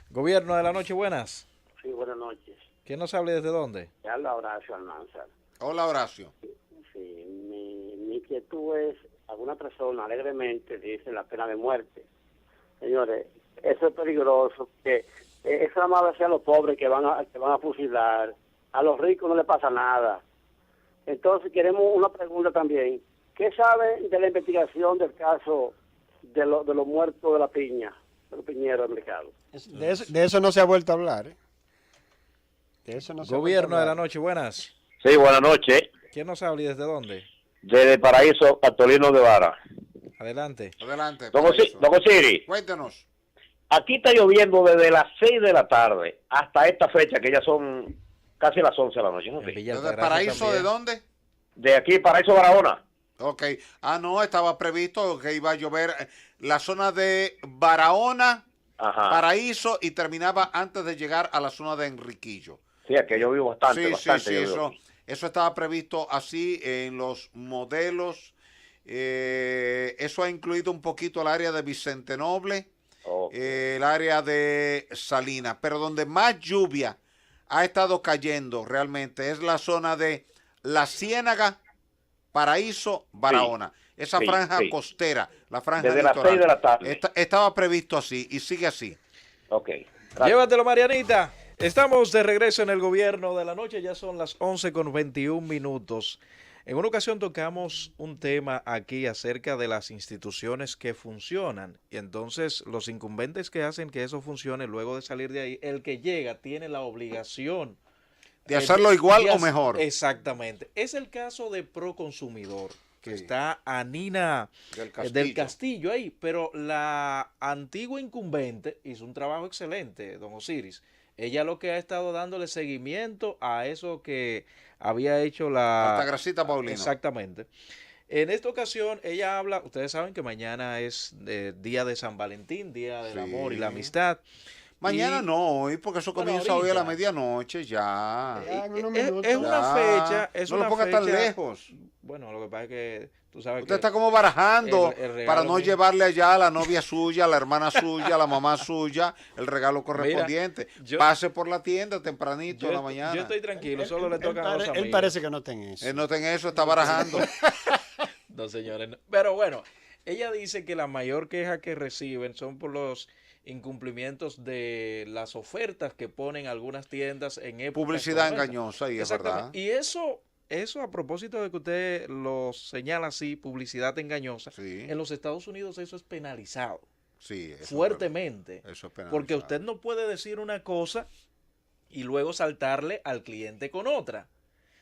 Gobierno de la noche, buenas. Sí, buenas noches. ¿Quién nos habla y desde dónde? Te habla Horacio Almanzar. Hola, Horacio. Sí, mi inquietud es, alguna persona alegremente dice la pena de muerte. Señores, eso es peligroso, porque eso nada más hacia los pobres que van a fusilar. A los ricos no les pasa nada. Entonces queremos una pregunta también. ¿Qué saben de la investigación del caso de los muertos de la piña, de los piñeros del mercado? De eso no se ha vuelto a hablar, ¿eh? De eso no se Gobierno ha de vuelto a la hablar. noche, buenas. Sí, buenas noches. ¿Quién nos habla y desde dónde? Desde Paraíso, Patolino Guevara. Adelante. Adelante. Don Osiris, Cuéntanos. aquí está lloviendo desde las 6 de la tarde hasta esta fecha, que ya son casi las 11 de la noche. ¿No? ¿Desde Paraíso de dónde? De aquí, Paraíso, Barahona. Ok. Ah, no, estaba previsto que iba a llover la zona de Barahona, Ajá. Paraíso, y terminaba antes de llegar a la zona de Enriquillo. Sí, aquí llovió bastante, bastante. Sí, llovió. eso estaba previsto así en los modelos. Eso ha incluido un poquito el área de Vicente Noble, el área de Salinas, pero donde más lluvia ha estado cayendo realmente es la zona de La Ciénaga, Paraíso, Barahona. Esa sí, franja sí. costera, la franja Desde las litoral. 6 de la tarde. Estaba previsto así y sigue así. Ok. Llévatelo, Marianita. Estamos de regreso en el Gobierno de la Noche, ya son las 11:21. En una ocasión tocamos un tema aquí acerca de las instituciones que funcionan y entonces los incumbentes que hacen que eso funcione luego de salir de ahí, el que llega tiene la obligación De hacerlo igual de o mejor. Exactamente. Es el caso de Proconsumidor, que está Anina del Castillo ahí, pero la antigua incumbente hizo un trabajo excelente, don Osiris. Ella lo que ha estado dándole seguimiento a eso que había hecho la... Altagracita Paulino. Exactamente. En esta ocasión ella habla, ustedes saben que mañana es día de San Valentín, día del amor y la amistad. Mañana no, hoy, porque eso Bueno, comienza hoy a la ahorita. medianoche ya. Es una fecha, es no una lo ponga tan fecha- lejos. Bueno, lo que pasa es que tú sabes Usted que está como barajando el regalo para no mío- llevarle allá a la novia suya, a la hermana suya, a la mamá suya, el regalo correspondiente. Pase por la tienda tempranito en la mañana. Yo estoy tranquilo, solo le toca a los amigos. Él parece que no tiene eso. Él no tiene eso, está barajando. No, señores. no. Pero bueno, ella dice que la mayor queja que reciben son por los incumplimientos de las ofertas que ponen alguñas tiendas en época. Publicidad engañosa, y es verdad. Y eso a propósito de que usted lo señala así, publicidad engañosa, en los Estados Unidos eso es penalizado. Sí, eso es fuertemente. verdad. Eso es penalizado. Porque usted no puede decir una cosa y luego saltarle al cliente con otra.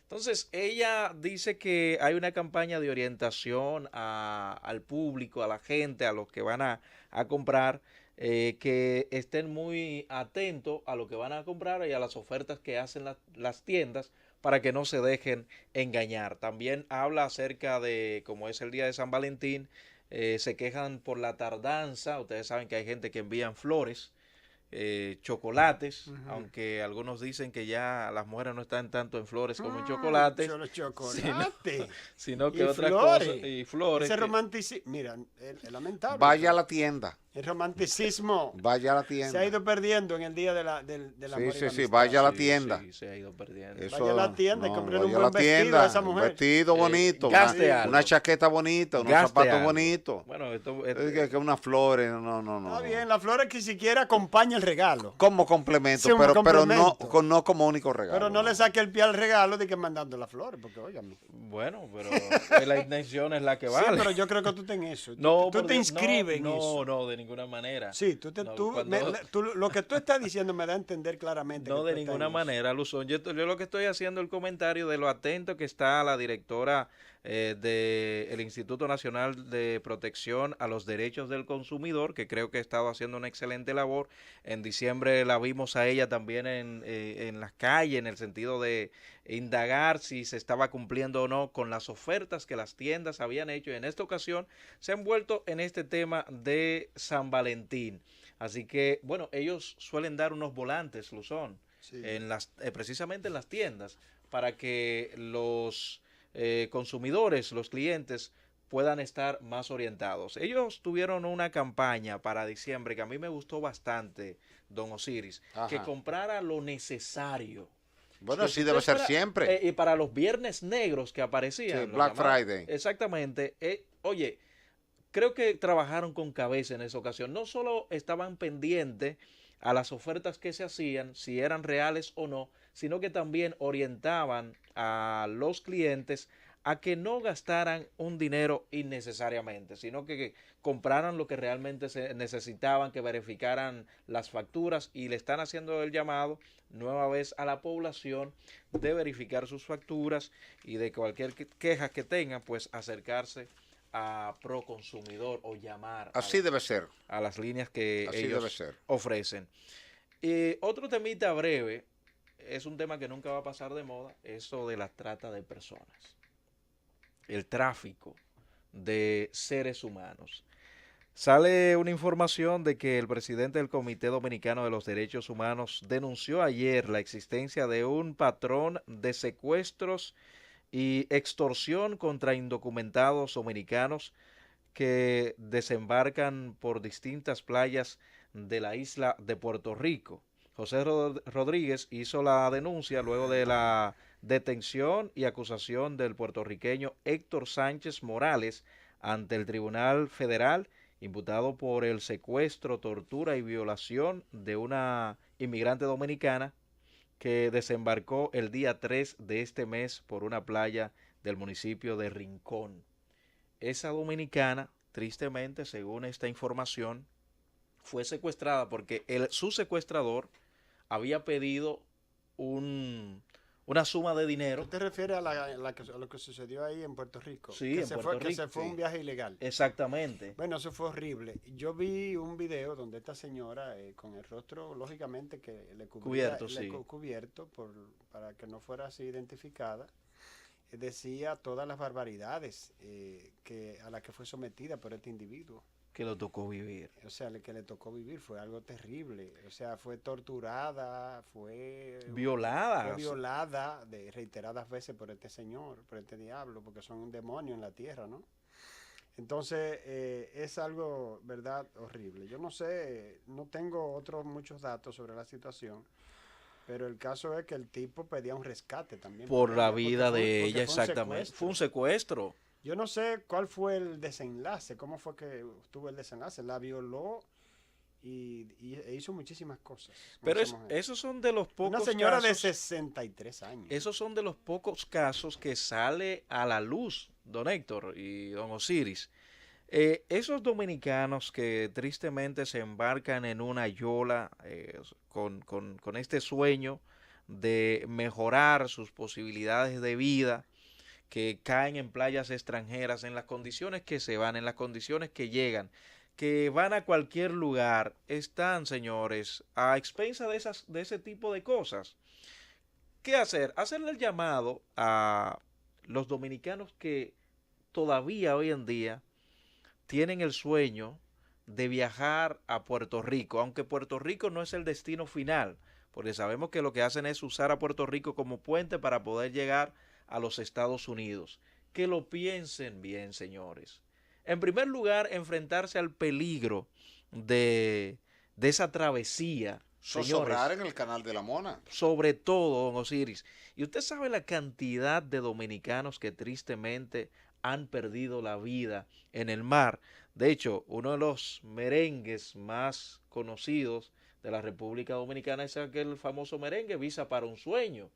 Entonces, ella dice que hay una campaña de orientación al público, a la gente, a los que van a comprar, que estén muy atentos a lo que van a comprar y a las ofertas que hacen las tiendas para que no se dejen engañar. También habla acerca de, como es el día de San Valentín, se quejan por la tardanza. Ustedes saben que hay gente que envían flores, chocolates, aunque algunos dicen que ya las mujeres no están tanto en flores como en chocolates, Solo chocolate. sino que Y otras flores. cosas y flores. Ese que- romanticismo, mira, es lamentable. Vaya a la tienda. El romanticismo vaya a la tienda. se ha ido perdiendo en el día de la amor y la amistad. Vaya a la tienda. Sí, se ha ido perdiendo. Eso, vaya a la tienda y compre un vaya a buen la vestido tienda, a esa mujer. un vestido bonito, una chaqueta bonita, unos Gaste zapatos algo. bonitos. Bueno, Es que unas flores, no. Está bien, las flores que siquiera acompaña el regalo. Como complemento, Sí, un pero complemento. no como único regalo. Pero no le saque el pie al regalo de que mandando las flores, porque óigame. Bueno, pero la intención es la que Sí, vale. pero yo creo que tú en eso. No, tú te porque- inscribes en no, eso. No, de ninguna manera. Sí, lo que tú estás diciendo me da a entender claramente. No, que de tú estás ninguna en eso. manera, Luzón. Yo lo que estoy haciendo el comentario de lo atento que está la directora del Instituto Nacional de Protección a los Derechos del Consumidor, que creo que ha estado haciendo una excelente labor. En diciembre la vimos a ella también en las calles, en el sentido de indagar si se estaba cumpliendo o no con las ofertas que las tiendas habían hecho. Y en esta ocasión se han vuelto en este tema de San Valentín. Así que, bueno, ellos suelen dar unos volantes, Luzón, en precisamente en las tiendas, para que los consumidores, los clientes, puedan estar más orientados. Ellos tuvieron una campaña para diciembre que a mí me gustó bastante, don Osiris, que comprara lo necesario. Bueno, así debe ser siempre. Y para los viernes negros que aparecían. Sí, Black Friday. Exactamente. Oye, creo que trabajaron con cabeza en esa ocasión. No solo estaban pendientes a las ofertas que se hacían, si eran reales o no, sino que también orientaban a los clientes a que no gastaran un dinero innecesariamente, sino que compraran lo que realmente se necesitaban, que verificaran las facturas, y le están haciendo el llamado nueva vez a la población de verificar sus facturas y de cualquier queja que tengan, pues acercarse a Proconsumidor o llamar Así debe ser. a las líneas que Así ellos debe ser. ofrecen. Otro temita breve, es un tema que nunca va a pasar de moda, eso de la trata de personas, el tráfico de seres humanos. Sale una información de que el presidente del Comité Dominicano de los Derechos Humanos denunció ayer la existencia de un patrón de secuestros y extorsión contra indocumentados dominicanos que desembarcan por distintas playas de la isla de Puerto Rico. José Rodríguez hizo la denuncia luego de la detención y acusación del puertorriqueño Héctor Sánchez Morales ante el Tribunal Federal, imputado por el secuestro, tortura y violación de una inmigrante dominicana que desembarcó el día 3 de este mes por una playa del municipio de Rincón. Esa dominicana, tristemente, según esta información, fue secuestrada porque su secuestrador había pedido una suma de dinero. ¿Tú te refieres a lo que sucedió ahí en Puerto Rico? Sí, en Puerto Rico. Que se fue un viaje ilegal. Exactamente. Bueno, eso fue horrible. Yo vi un video donde esta señora, con el rostro, lógicamente, que le cubierto, para que no fuera así identificada, decía todas las barbaridades a las que fue sometida por este individuo. Que lo tocó vivir. O sea, que le tocó vivir fue algo terrible. O sea, fue torturada, fue violada. Fue violada de reiteradas veces por este señor, por este diablo, porque son un demonio en la tierra, ¿no? Entonces, es algo, ¿verdad?, horrible. Yo no sé, no tengo muchos datos sobre la situación, pero el caso es que el tipo pedía un rescate también. Por la vida de ella, exactamente. Fue un secuestro. Yo no sé cuál fue el desenlace, cómo fue que tuvo el desenlace. La violó e hizo muchísimas cosas. Pero esos son de los pocos casos. Una señora casos, de 63 años. Esos son de los pocos casos que sale a la luz, don Héctor y don Osiris. Esos dominicanos que tristemente se embarcan en una yola con este sueño de mejorar sus posibilidades de vida, que caen en playas extranjeras, en las condiciones que se van, en las condiciones que llegan, que van a cualquier lugar, están, señores, a expensa de ese tipo de cosas. ¿Qué hacer? Hacerle el llamado a los dominicanos que todavía hoy en día tienen el sueño de viajar a Puerto Rico, aunque Puerto Rico no es el destino final, porque sabemos que lo que hacen es usar a Puerto Rico como puente para poder llegar a los Estados Unidos. Que lo piensen bien, señores. En primer lugar, enfrentarse al peligro de esa travesía. Zozobrar en el canal de la Mona. Sobre todo, don Osiris. Y usted sabe la cantidad de dominicanos que tristemente han perdido la vida en el mar. De hecho, uno de los merengues más conocidos de la República Dominicana es aquel famoso merengue Visa para un sueño,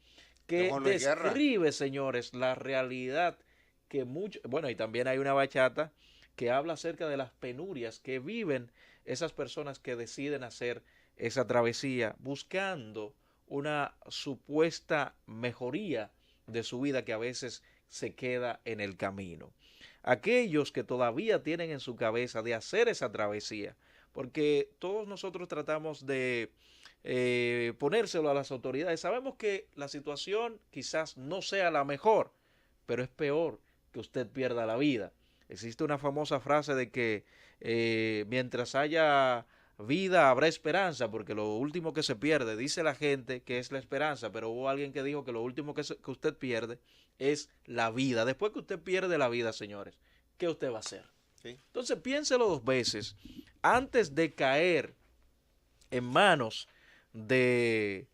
que describe, señores, la realidad que muchos... Bueno, y también hay una bachata que habla acerca de las penurias que viven esas personas que deciden hacer esa travesía buscando una supuesta mejoría de su vida que a veces se queda en el camino. Aquellos que todavía tienen en su cabeza de hacer esa travesía, porque todos nosotros tratamos de ponérselo a las autoridades. Sabemos que la situación quizás no sea la mejor, pero es peor que usted pierda la vida. Existe una famosa frase de que mientras haya vida habrá esperanza, porque lo último que se pierde, dice la gente, que es la esperanza, pero hubo alguien que dijo que lo último que usted pierde es la vida. Después que usted pierde la vida, señores, ¿qué usted va a hacer? ¿Sí? Entonces piénselo 2 veces antes de caer en manos de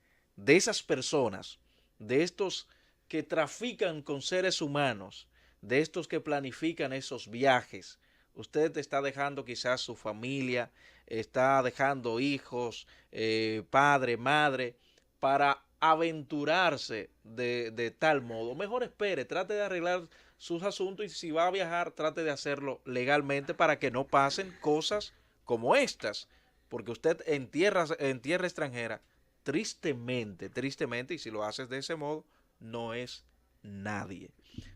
esas personas, de estos que trafican con seres humanos, de estos que planifican esos viajes. Usted está dejando quizás su familia, está dejando hijos, padre, madre, para aventurarse de tal modo. Mejor espere, trate de arreglar sus asuntos y si va a viajar, trate de hacerlo legalmente para que no pasen cosas como estas. Porque usted en tierra extranjera, tristemente, y si lo haces de ese modo, no es nadie.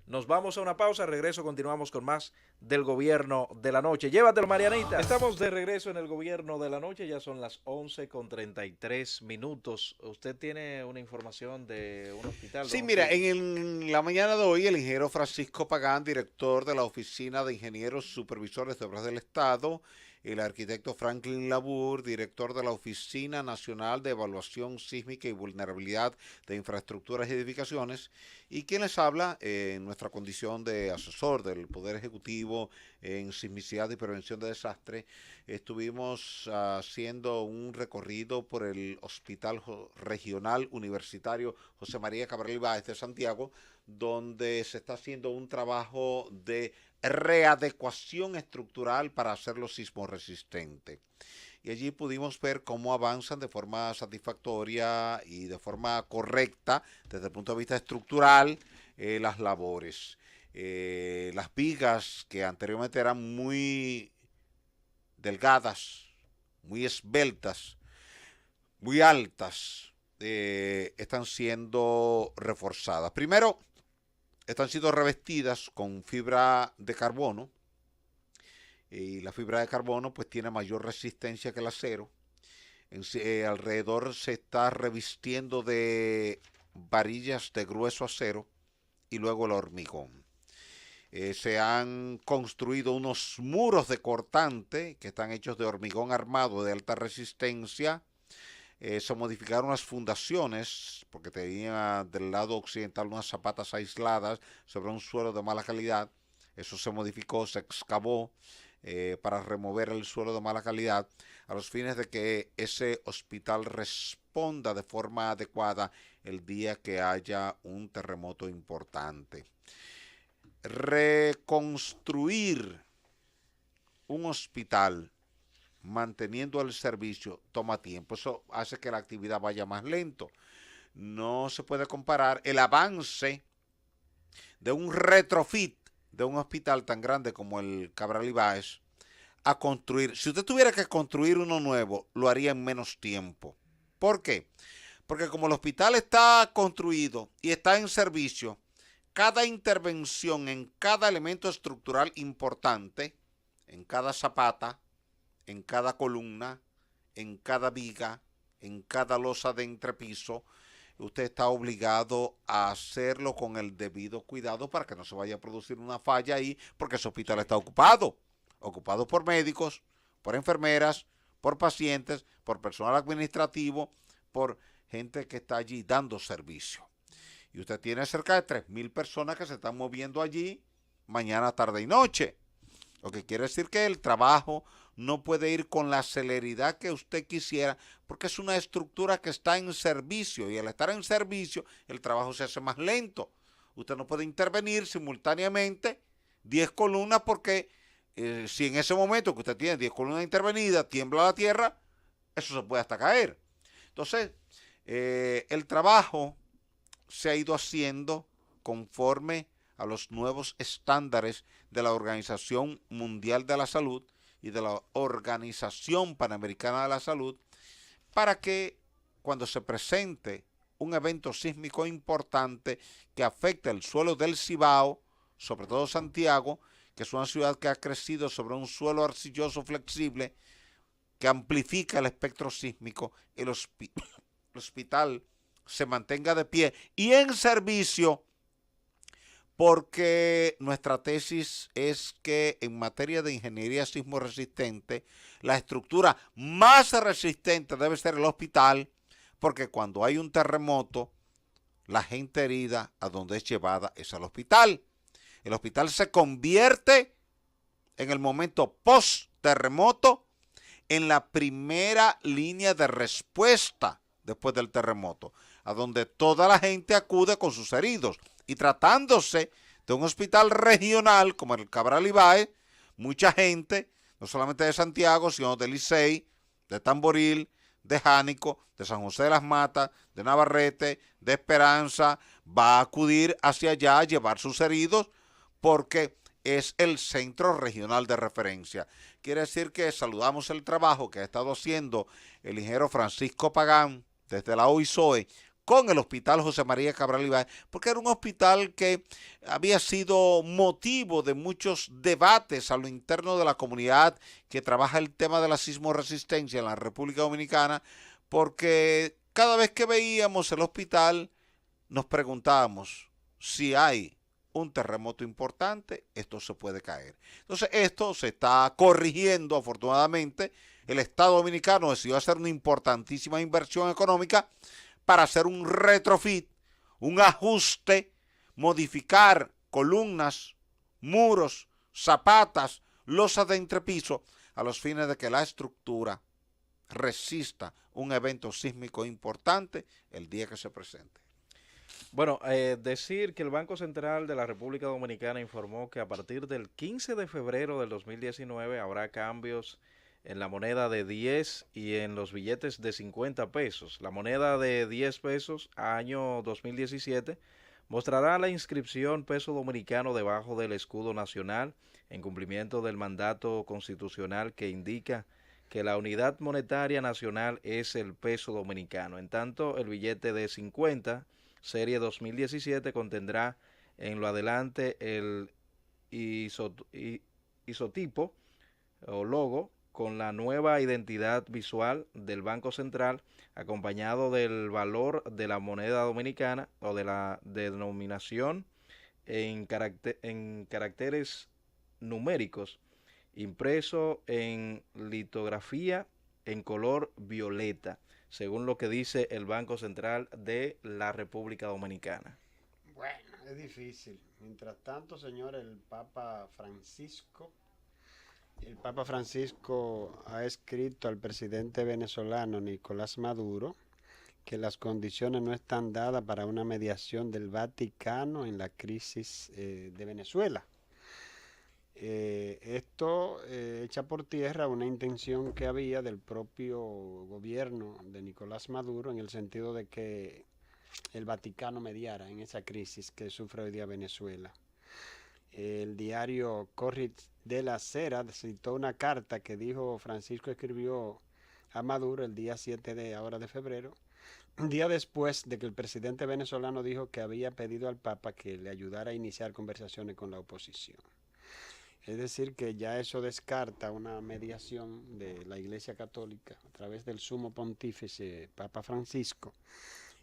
Nos vamos a una pausa, regreso, continuamos con más del Gobierno de la Noche. Llévatelo, Marianita. Estamos de regreso en el Gobierno de la Noche, ya son las 11:33. ¿Usted tiene una información de un hospital? Sí, mira, en la mañana de hoy el ingeniero Francisco Pagán, director de la Oficina de Ingenieros Supervisores de Obras del Estado, el arquitecto Franklin Labour, director de la Oficina Nacional de Evaluación Sísmica y Vulnerabilidad de Infraestructuras y Edificaciones, y quien les habla en nuestra condición de asesor del Poder Ejecutivo en sismicidad y prevención de desastres, estuvimos haciendo un recorrido por el Hospital Regional Universitario José María Cabral Ibáez de Santiago, donde se está haciendo un trabajo de readecuación estructural para hacerlo sismoresistente. Y allí pudimos ver cómo avanzan de forma satisfactoria y de forma correcta desde el punto de vista estructural las labores. Las vigas que anteriormente eran muy delgadas, muy esbeltas, muy altas, están siendo reforzadas. Primero, están siendo revestidas con fibra de carbono, y la fibra de carbono pues tiene mayor resistencia que el acero. Alrededor se está revistiendo de varillas de grueso acero y luego el hormigón. Se han construido unos muros de cortante que están hechos de hormigón armado de alta resistencia. Se modificaron las fundaciones porque tenía del lado occidental unas zapatas aisladas sobre un suelo de mala calidad. Eso se modificó, se excavó para remover el suelo de mala calidad a los fines de que ese hospital responda de forma adecuada el día que haya un terremoto importante. Reconstruir un hospital manteniendo el servicio toma tiempo. Eso hace que la actividad vaya más lento. No se puede comparar el avance de un retrofit de un hospital tan grande como el Cabral Ibáez a construir. Si usted tuviera que construir uno nuevo, lo haría en menos tiempo. ¿Por qué? Porque como el hospital está construido y está en servicio, cada intervención en cada elemento estructural importante, en cada zapata, en cada columna, en cada viga, en cada losa de entrepiso, usted está obligado a hacerlo con el debido cuidado para que no se vaya a producir una falla ahí, porque ese hospital está ocupado por médicos, por enfermeras, por pacientes, por personal administrativo, por gente que está allí dando servicio. Y usted tiene cerca de 3,000 personas que se están moviendo allí mañana, tarde y noche. Lo que quiere decir que el trabajo no puede ir con la celeridad que usted quisiera, porque es una estructura que está en servicio, y al estar en servicio, el trabajo se hace más lento. Usted no puede intervenir simultáneamente 10 columnas porque si en ese momento que usted tiene 10 columnas intervenidas, tiembla la tierra, eso se puede hasta caer. Entonces, el trabajo se ha ido haciendo conforme a los nuevos estándares de la Organización Mundial de la Salud y de la Organización Panamericana de la Salud, para que cuando se presente un evento sísmico importante que afecte el suelo del Cibao, sobre todo Santiago, que es una ciudad que ha crecido sobre un suelo arcilloso flexible, que amplifica el espectro sísmico, el hospital se mantenga de pie y en servicio, porque nuestra tesis es que en materia de ingeniería sismo resistente, la estructura más resistente debe ser el hospital, porque cuando hay un terremoto, la gente herida a donde es llevada es al hospital. El hospital se convierte en el momento post-terremoto en la primera línea de respuesta después del terremoto, a donde toda la gente acude con sus heridos. Y tratándose de un hospital regional como el Cabral Ibáez, mucha gente, no solamente de Santiago, sino de Licey, de Tamboril, de Jánico, de San José de las Matas, de Navarrete, de Esperanza, va a acudir hacia allá a llevar sus heridos porque es el centro regional de referencia. Quiere decir que saludamos el trabajo que ha estado haciendo el ingeniero Francisco Pagán desde la OISOE con el Hospital José María Cabral Ibáez, porque era un hospital que había sido motivo de muchos debates a lo interno de la comunidad que trabaja el tema de la sismoresistencia en la República Dominicana, porque cada vez que veíamos el hospital nos preguntábamos si hay un terremoto importante, esto se puede caer. Entonces esto se está corrigiendo afortunadamente. El Estado Dominicano decidió hacer una importantísima inversión económica para hacer un retrofit, un ajuste, modificar columnas, muros, zapatas, losas de entrepiso, a los fines de que la estructura resista un evento sísmico importante el día que se presente. Bueno, decir que el Banco Central de la República Dominicana informó que a partir del 15 de febrero del 2019 habrá cambios en la moneda de 10 y en los billetes de 50 pesos. La moneda de 10 pesos año 2017 mostrará la inscripción peso dominicano debajo del escudo nacional en cumplimiento del mandato constitucional que indica que la unidad monetaria nacional es el peso dominicano. En tanto, el billete de 50 serie 2017 contendrá en lo adelante el isotipo o logo con la nueva identidad visual del Banco Central, acompañado del valor de la moneda dominicana o de la denominación en caracteres numéricos, impreso en litografía en color violeta, según lo que dice el Banco Central de la República Dominicana. Bueno, es difícil. Mientras tanto, señor, el Papa Francisco ha escrito al presidente venezolano Nicolás Maduro que las condiciones no están dadas para una mediación del Vaticano en la crisis de Venezuela. Esto echa por tierra una intención que había del propio gobierno de Nicolás Maduro, en el sentido de que el Vaticano mediara en esa crisis que sufre hoy día Venezuela. El diario Corriere della Sera citó una carta que dijo Francisco escribió a Maduro el día 7 de febrero, un día después de que el presidente venezolano dijo que había pedido al Papa que le ayudara a iniciar conversaciones con la oposición. Es decir, que ya eso descarta una mediación de la Iglesia Católica a través del sumo pontífice Papa Francisco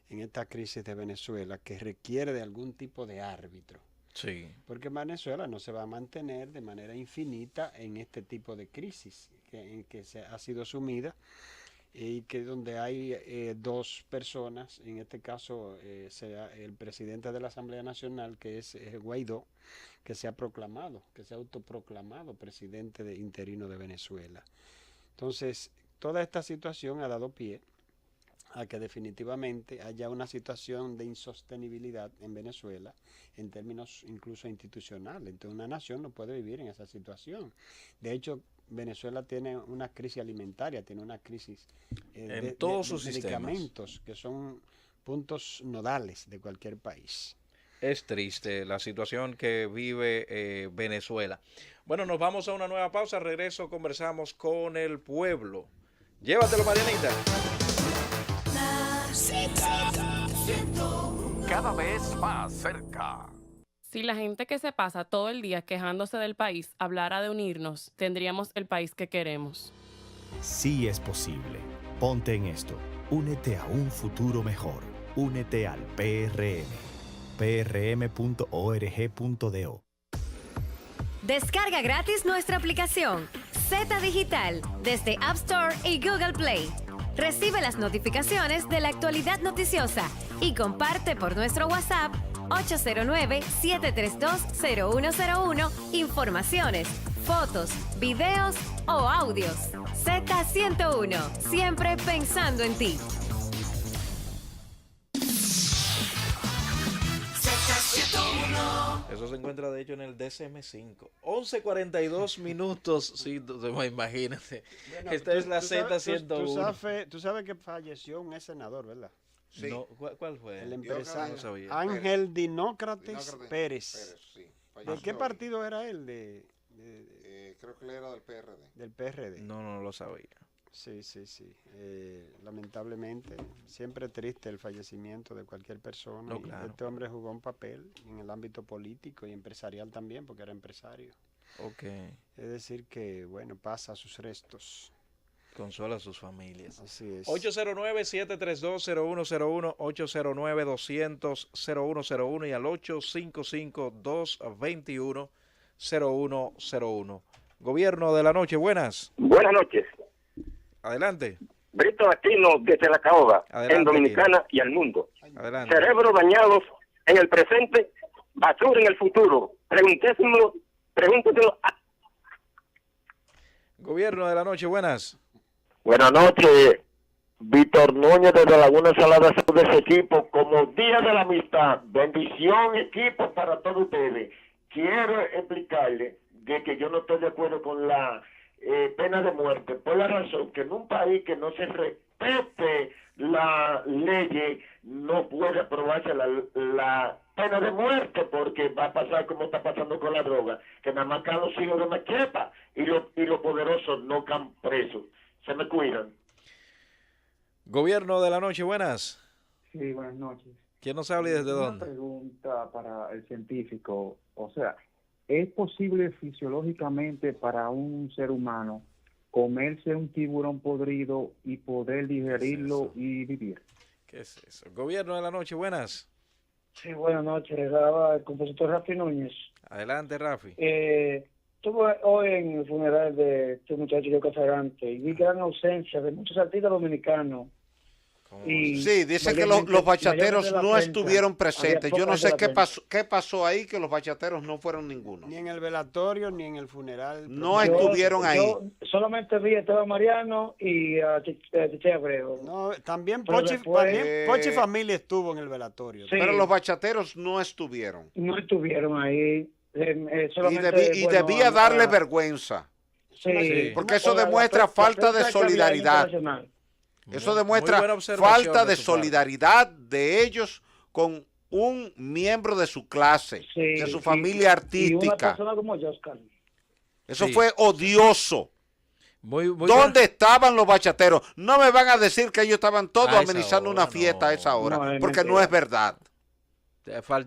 en esta crisis de Venezuela, que requiere de algún tipo de árbitro. Sí. Porque Venezuela no se va a mantener de manera infinita en este tipo de crisis en que se ha sido sumida y que donde hay dos personas, en este caso sea el presidente de la Asamblea Nacional, que es Guaidó, que se ha autoproclamado presidente interino de Venezuela. Entonces, toda esta situación ha dado pie a que definitivamente haya una situación de insostenibilidad en Venezuela en términos incluso institucionales. Entonces, una nación no puede vivir en esa situación. De hecho, Venezuela tiene una crisis alimentaria, tiene una crisis en todos sus medicamentos, sistemas, que son puntos nodales de cualquier país. Es triste la situación que vive Venezuela. Bueno, nos vamos a una nueva pausa. Regreso, conversamos con el pueblo. Llévatelo, Marianita. Cada vez más cerca. Si la gente que se pasa todo el día quejándose del país hablara de unirnos, tendríamos el país que queremos. Sí es posible. Ponte en esto. Únete a un futuro mejor. Únete al PRM. prm.org.do. Descarga gratis nuestra aplicación Z Digital desde App Store y Google Play. Recibe las notificaciones de la actualidad noticiosa y comparte por nuestro WhatsApp 809-732-0101 informaciones, fotos, videos o audios. Z101, siempre pensando en ti. Eso se encuentra de hecho en el DSM-5. 11:42 minutos. Sí, imagínate. Bueno, Esta es la Z101. Tú sabes que falleció un ex senador, ¿verdad? Sí. No, ¿cuál fue? El empresario Ángel Dinócrates Pérez. Sí. ¿De qué partido era él? Creo que él era del PRD. Del PRD. No lo sabía. Sí. Lamentablemente, siempre triste el fallecimiento de cualquier persona. No, claro. Este hombre jugó un papel en el ámbito político y empresarial también, porque era empresario. Ok. Es decir que, bueno, pasa a sus restos. Consuela a sus familias. Así es. 809-732-0101, 809-200-0101 y al 855-221-0101. Gobierno de la noche, buenas. Buenas noches. Adelante. Brito Aquino desde La Caoba, Adelante, en Dominicana y al mundo. Adelante. Cerebros dañados en el presente, basura en el futuro. Pregúnteselo a... Gobierno de la noche, buenas. Buenas noches, Víctor Núñez desde Laguna Salada de ese equipo, como Día de la Amistad. Bendición, equipo, para todos ustedes. Quiero explicarle de que yo no estoy de acuerdo con la pena de muerte, por la razón que en un país que no se respete la ley, no puede aprobarse la pena de muerte, porque va a pasar como está pasando con la droga, que nada más caen los hijos de machepa y los poderosos no caen presos. Se me cuidan. Gobierno de la noche, buenas. Sí, buenas noches. ¿Quién nos habla y desde Una dónde? pregunta para el científico. O sea, ¿es posible fisiológicamente para un ser humano comerse un tiburón podrido y poder digerirlo y vivir? ¿Qué es eso? Gobierno de la noche, buenas. Sí, buenas noches. Graba el compositor Rafi Núñez. Adelante, Rafi. Estuve hoy en el funeral de este muchacho Yo Casagante y vi gran ausencia de muchos artistas dominicanos. Sí, dice que los bachateros no estuvieron presentes. Yo no sé qué pasó ahí, que los bachateros no fueron ninguno. Ni en el velatorio ni en el funeral. No estuvieron ahí. Yo solamente vi a Esteban Mariano y a Chiche Abreu. No, también Pero Pochi, después, Pochi Familia estuvo en el velatorio. Sí. Pero los bachateros no estuvieron. No estuvieron ahí. Y debía darle vergüenza. Sí. Porque eso demuestra falta de solidaridad. Eso demuestra falta de solidaridad de ellos con un miembro de su clase, de su familia artística. Y una persona como Oscar. Eso fue odioso. Muy ¿Dónde estaban los bachateros? No me van a decir que ellos estaban todos amenizando una fiesta a esa hora, porque no es verdad.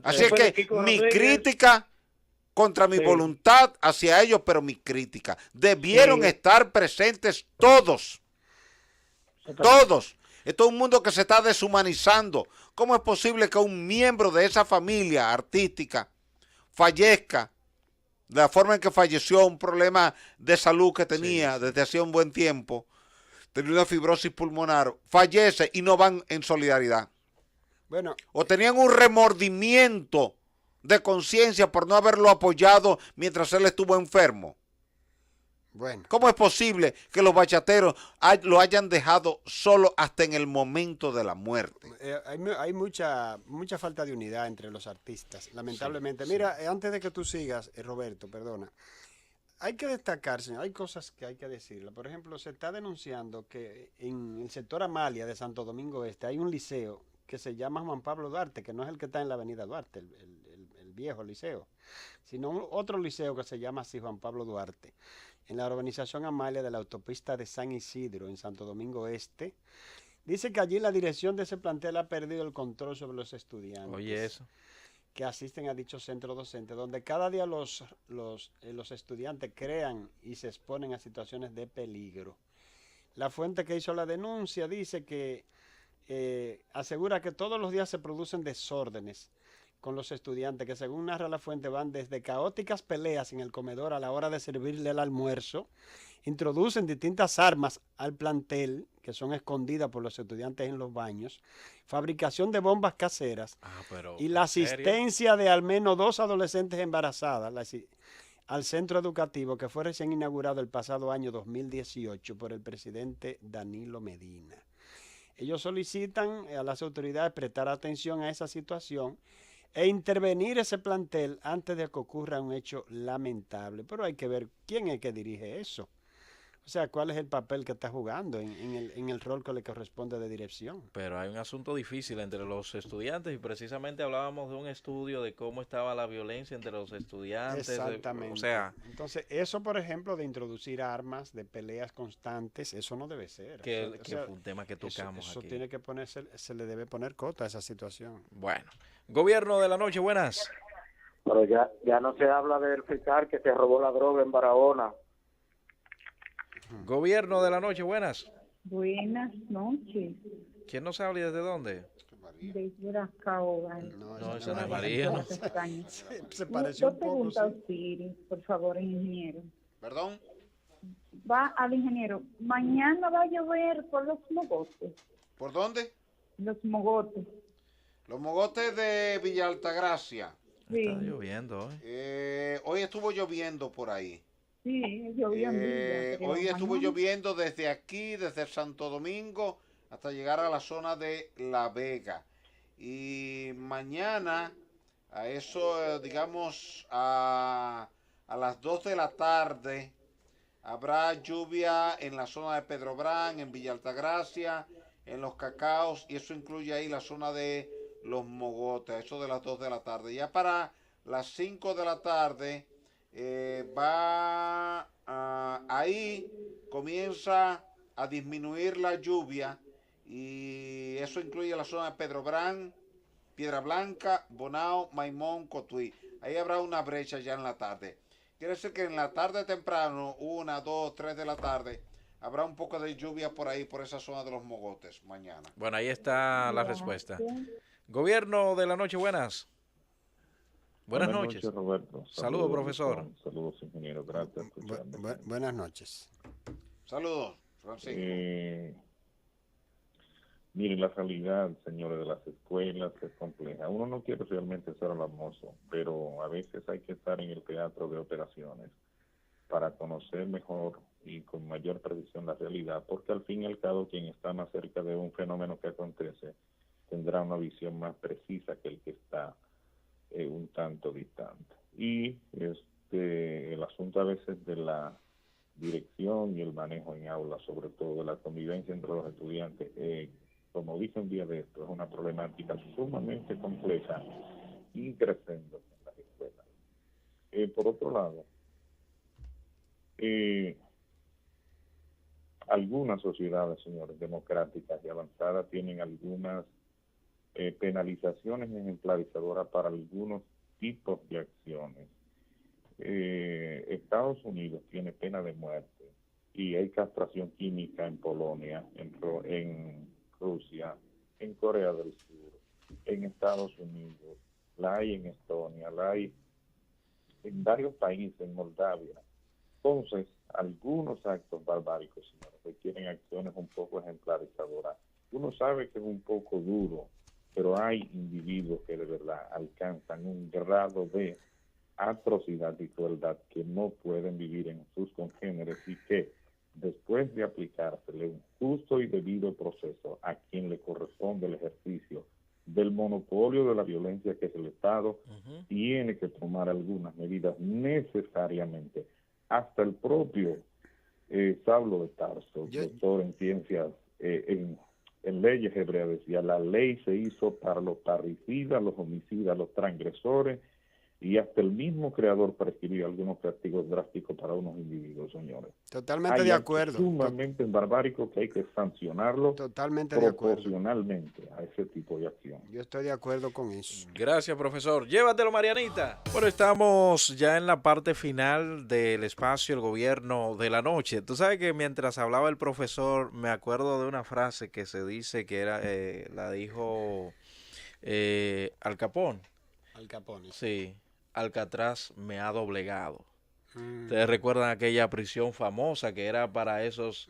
Así es que mi crítica contra mi voluntad hacia ellos, pero mi crítica. Debieron estar presentes todos. Todos. Esto es un mundo que se está deshumanizando. ¿Cómo es posible que un miembro de esa familia artística fallezca de la forma en que falleció, un problema de salud que tenía desde hacía un buen tiempo? tenía una fibrosis pulmonar, fallece y no van en solidaridad. Bueno, o tenían un remordimiento de conciencia por no haberlo apoyado mientras él estuvo enfermo. Bueno. ¿Cómo es posible que los bachateros lo hayan dejado solo hasta en el momento de la muerte? Hay mucha falta de unidad entre los artistas, lamentablemente. Sí, Mira, antes de que tú sigas, Roberto, perdona. Hay que destacar, señor, hay cosas que hay que decirlo. Por ejemplo, se está denunciando que en el sector Amalia de Santo Domingo Este hay un liceo que se llama Juan Pablo Duarte, que no es el que está en la avenida Duarte, el viejo liceo, sino otro liceo que se llama así Juan Pablo Duarte, en la urbanización Amalia de la autopista de San Isidro, en Santo Domingo Este. Dice que allí la dirección de ese plantel ha perdido el control sobre los estudiantes. Oye, eso. Que asisten a dicho centro docente, donde cada día los estudiantes crean y se exponen a situaciones de peligro. La fuente que hizo la denuncia dice que asegura que todos los días se producen desórdenes con los estudiantes, que según narra la fuente van desde caóticas peleas en el comedor a la hora de servirle el almuerzo, introducen distintas armas al plantel que son escondidas por los estudiantes en los baños, fabricación de bombas caseras y la asistencia de al menos 2 adolescentes embarazadas al centro educativo que fue recién inaugurado el pasado año 2018 por el presidente Danilo Medina. Ellos solicitan a las autoridades prestar atención a esa situación e intervenir ese plantel antes de que ocurra un hecho lamentable. Pero hay que ver quién es que dirige eso. O sea, cuál es el papel que está jugando en el rol que le corresponde de dirección. Pero hay un asunto difícil entre los estudiantes y precisamente hablábamos de un estudio de cómo estaba la violencia entre los estudiantes. Exactamente. O sea, entonces, eso, por ejemplo, de introducir armas, de peleas constantes, eso no debe ser. Que fue un tema que tocamos eso aquí. Tiene que ponerse, se le debe poner cota a esa situación. Bueno, gobierno de la noche, buenas. Pero ya no se habla del fiscal que se robó la droga en Barahona. Gobierno de la noche, buenas. Buenas noches. ¿Quién nos habla y desde dónde? Desde Racaoba. No, esa no es María. No. Se pareció un poco. Dos preguntas, Osiris, por favor, ingeniero. ¿Perdón? Va al ingeniero. Mañana va a llover por los mogotes. ¿Por dónde? Los mogotes. Los mogotes de Villa Altagracia. Sí. Está lloviendo hoy. Hoy estuvo lloviendo por ahí. Sí, llovió en Villa. Hoy estuvo lloviendo desde aquí, desde Santo Domingo, hasta llegar a la zona de La Vega. Y mañana, a eso, digamos, a las 2 de la tarde, habrá lluvia en la zona de Pedro Brán, en Villa Altagracia, en Los Cacaos, y eso incluye ahí la zona de Los Mogotes, eso de las 2 de la tarde. Ya para las 5 de la tarde, ahí comienza a disminuir la lluvia y eso incluye la zona de Pedro Brán, Piedra Blanca, Bonao, Maimón, Cotuí. Ahí habrá una brecha ya en la tarde. Quiere decir que en la tarde temprano, 1, 2, 3 de la tarde, habrá un poco de lluvia por ahí, por esa zona de los Mogotes mañana. Bueno, ahí está la respuesta. Gobierno de la noche, buenas. Buenas noches, Roberto. Saludos, profesor. Saludos, ingeniero. Gracias. Buenas noches. Saludos, Francisco. Miren, la realidad, señores, de las escuelas es compleja. Uno no quiere realmente ser alarmoso, pero a veces hay que estar en el teatro de operaciones para conocer mejor y con mayor precisión la realidad, porque al fin y al cabo quien está más cerca de un fenómeno que acontece tendrá una visión más precisa que el que está un tanto distante. Y el asunto a veces de la dirección y el manejo en aula, sobre todo de la convivencia entre los estudiantes, como dije un día de esto, es una problemática sumamente compleja y creciendo en las escuelas. Por otro lado, algunas sociedades, señores, democráticas y avanzadas tienen algunas penalizaciones ejemplarizadoras para algunos tipos de acciones. Estados Unidos tiene pena de muerte y hay castración química en Polonia, en Rusia, en Corea del Sur, en Estados Unidos, la hay en Estonia, la hay en varios países, en Moldavia. Entonces, algunos actos barbáricos, señores, requieren acciones un poco ejemplarizadoras. Uno sabe que es un poco duro, pero hay individuos que de verdad alcanzan un grado de atrocidad y crueldad que no pueden vivir en sus congéneres y que después de aplicársele un justo y debido proceso a quien le corresponde el ejercicio del monopolio de la violencia que es el Estado, tiene que tomar algunas medidas necesariamente. Hasta el propio Saulo de Tarso, doctor en ciencias, en leyes hebreas, decía, la ley se hizo para los parricidas, los homicidas, los transgresores, y hasta el mismo creador prescribió algunos castigos drásticos para unos individuos, señores. Totalmente de acuerdo. Sumamente barbárico que hay que sancionarlo proporcionalmente a ese tipo de acción. Yo estoy de acuerdo con eso. Gracias, profesor. Llévatelo, Marianita. Bueno, estamos ya en la parte final del espacio El Gobierno de la Noche. Tú sabes que mientras hablaba el profesor, me acuerdo de una frase que se dice que era la dijo Al Capone. Al Capone. Sí. Alcatraz me ha doblegado. Ustedes recuerdan aquella prisión famosa que era para esos...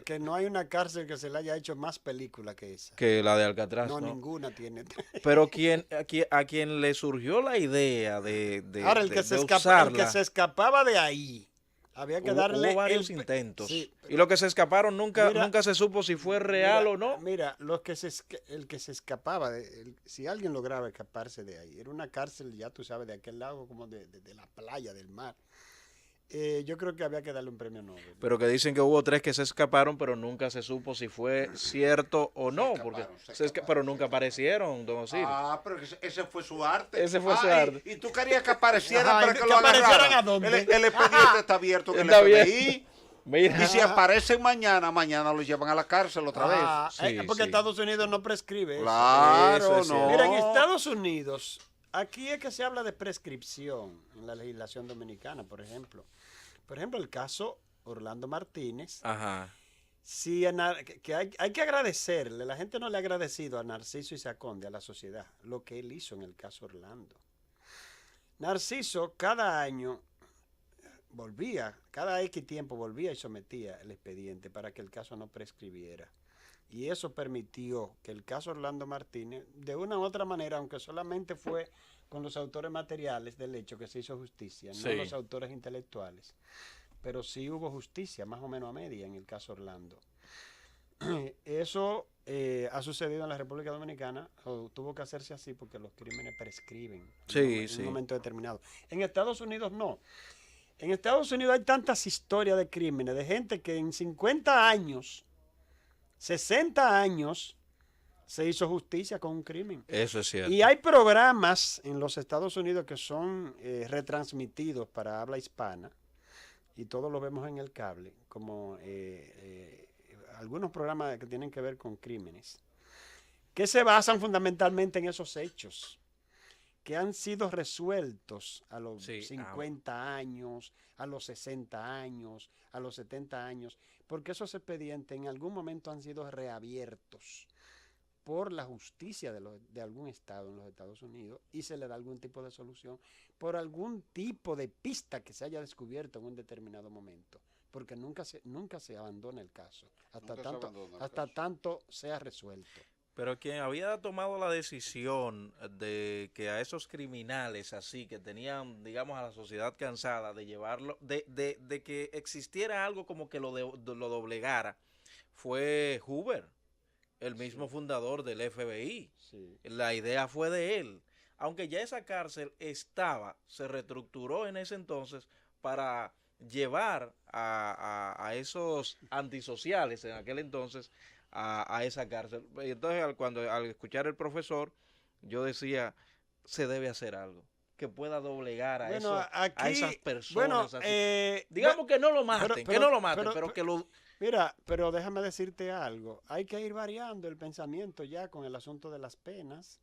que no hay una cárcel que se le haya hecho más película que esa. Que la de Alcatraz, no, ¿no? Ninguna tiene. Pero a quien le surgió la idea de ahora, el que se escapaba de ahí, había que darle... Hubo varios intentos. Sí, y los que se escaparon nunca se supo si fue real o no. Mira, el que se escapaba, si alguien lograba escaparse de ahí, era una cárcel, ya tú sabes, de aquel lado, como de la playa, del mar. Yo creo que había que darle un premio Nobel. Pero que dicen que hubo 3 que se escaparon, pero nunca se supo si fue cierto o no, pero nunca aparecieron, don Osiris. Pero ese fue su arte. Ese fue su arte. Y tú querías que aparecieran para que lo agarraran. ¿A dónde? El expediente está abierto en el FBI. Mira. Y si aparecen mañana los llevan a la cárcel otra vez. Porque Estados Unidos no prescribe. Claro, eso. No. Mira, en Estados Unidos, aquí es que se habla de prescripción en la legislación dominicana, por ejemplo. Por ejemplo, el caso Orlando Martínez. Ajá. Sí, que hay que agradecerle. La gente no le ha agradecido a Narciso Izaconde, a la sociedad, lo que él hizo en el caso Orlando. Narciso cada año cada X tiempo volvía y sometía el expediente para que el caso no prescribiera. Y eso permitió que el caso Orlando Martínez, de una u otra manera, aunque solamente fue con los autores materiales del hecho que se hizo justicia, no los autores intelectuales, pero sí hubo justicia, más o menos a media, en el caso Orlando. Eso ha sucedido en la República Dominicana, tuvo que hacerse así porque los crímenes prescriben en un momento determinado. En Estados Unidos no. En Estados Unidos hay tantas historias de crímenes, de gente que en 50 años, 60 años, se hizo justicia con un crimen. Eso es cierto. Y hay programas en los Estados Unidos que son retransmitidos para habla hispana, y todos lo vemos en el cable, como algunos programas que tienen que ver con crímenes, que se basan fundamentalmente en esos hechos que han sido resueltos a los 50 años, a los 60 años, a los 70 años, porque esos expedientes en algún momento han sido reabiertos por la justicia de algún estado en los Estados Unidos y se le da algún tipo de solución por algún tipo de pista que se haya descubierto en un determinado momento, porque nunca se abandona el caso, hasta tanto sea resuelto. Pero quien había tomado la decisión de que a esos criminales así, que tenían, digamos, a la sociedad cansada, de llevarlo, de que existiera algo como que lo doblegara, fue Hoover, el mismo fundador del FBI. Sí. La idea fue de él. Aunque ya esa cárcel se reestructuró en ese entonces para llevar a esos antisociales en aquel entonces a esa cárcel. Y entonces al escuchar el profesor, yo decía, se debe hacer algo que pueda doblegar a esas personas. Digamos que no lo maten, pero que lo... Mira, pero déjame decirte algo. Hay que ir variando el pensamiento ya con el asunto de las penas,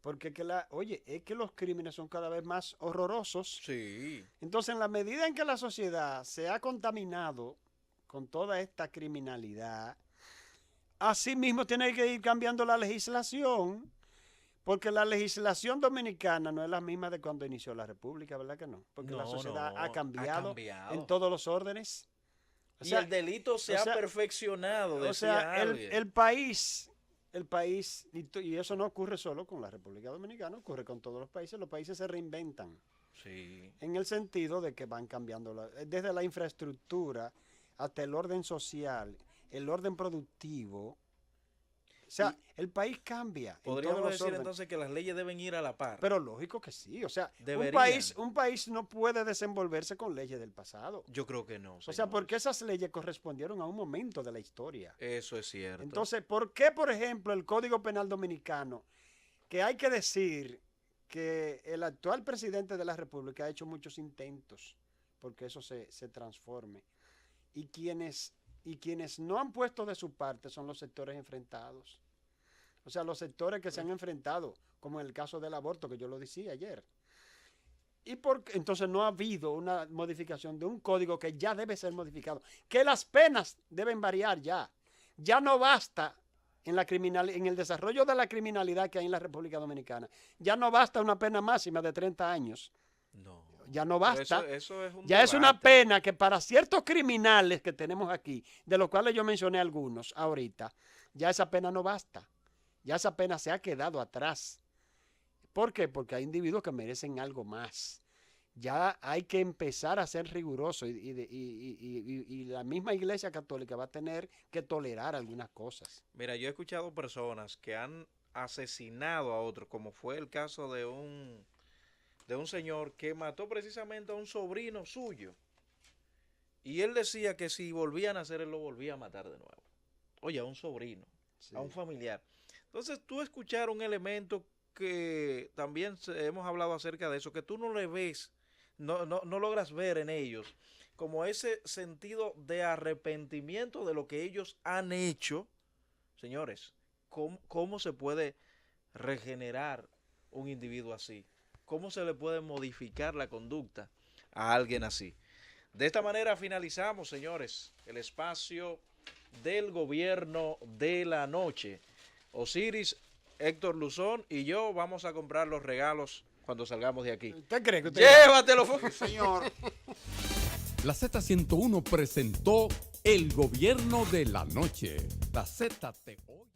porque es que los crímenes son cada vez más horrorosos. Sí. Entonces, en la medida en que la sociedad se ha contaminado con toda esta criminalidad, así mismo tiene que ir cambiando la legislación, Porque la legislación dominicana no es la misma de cuando inició la República, ¿verdad que no? Porque la sociedad ha cambiado en todos los órdenes. O sea, y el delito se ha perfeccionado. O sea, el país, y eso no ocurre solo con la República Dominicana, ocurre con todos los países se reinventan. Sí. En el sentido de que van cambiando, desde la infraestructura hasta el orden social, el orden productivo. O sea, el país cambia. Podríamos decir entonces que las leyes deben ir a la par. Pero lógico que sí. O sea, un país no puede desenvolverse con leyes del pasado. Yo creo que no. O sea, porque esas leyes correspondieron a un momento de la historia. Eso es cierto. Entonces, ¿por qué, por ejemplo, el Código Penal Dominicano, que hay que decir que el actual presidente de la República ha hecho muchos intentos porque eso se transforme? Y quienes no han puesto de su parte son los sectores enfrentados. O sea, los sectores que se han enfrentado, como en el caso del aborto, que yo lo decía ayer. Entonces no ha habido una modificación de un código que ya debe ser modificado. Que las penas deben variar ya. Ya no basta en el desarrollo de la criminalidad que hay en la República Dominicana. Ya no basta una pena máxima de 30 años. No. Ya no basta. Eso es ya es una pena que para ciertos criminales que tenemos aquí, de los cuales yo mencioné algunos ahorita, ya esa pena no basta. Ya esa pena se ha quedado atrás. ¿Por qué? Porque hay individuos que merecen algo más. Ya hay que empezar a ser riguroso y la misma Iglesia Católica va a tener que tolerar algunas cosas. Mira, yo he escuchado personas que han asesinado a otros, como fue el caso de un señor que mató precisamente a un sobrino suyo. Y él decía que si volvían a hacer, él lo volvía a matar de nuevo. Oye, a un sobrino, a un familiar. Entonces, tú escuchar un elemento que también hemos hablado acerca de eso, que tú no le ves, no logras ver en ellos, como ese sentido de arrepentimiento de lo que ellos han hecho. Señores, ¿cómo se puede regenerar un individuo así? ¿Cómo se le puede modificar la conducta a alguien así? De esta manera finalizamos, señores, el espacio del gobierno de la noche. Osiris, Héctor Luzón y yo vamos a comprar los regalos cuando salgamos de aquí. ¿Usted cree que usted ¡Llévatelo, señor! La Z101 presentó el gobierno de la noche. La Z te oye.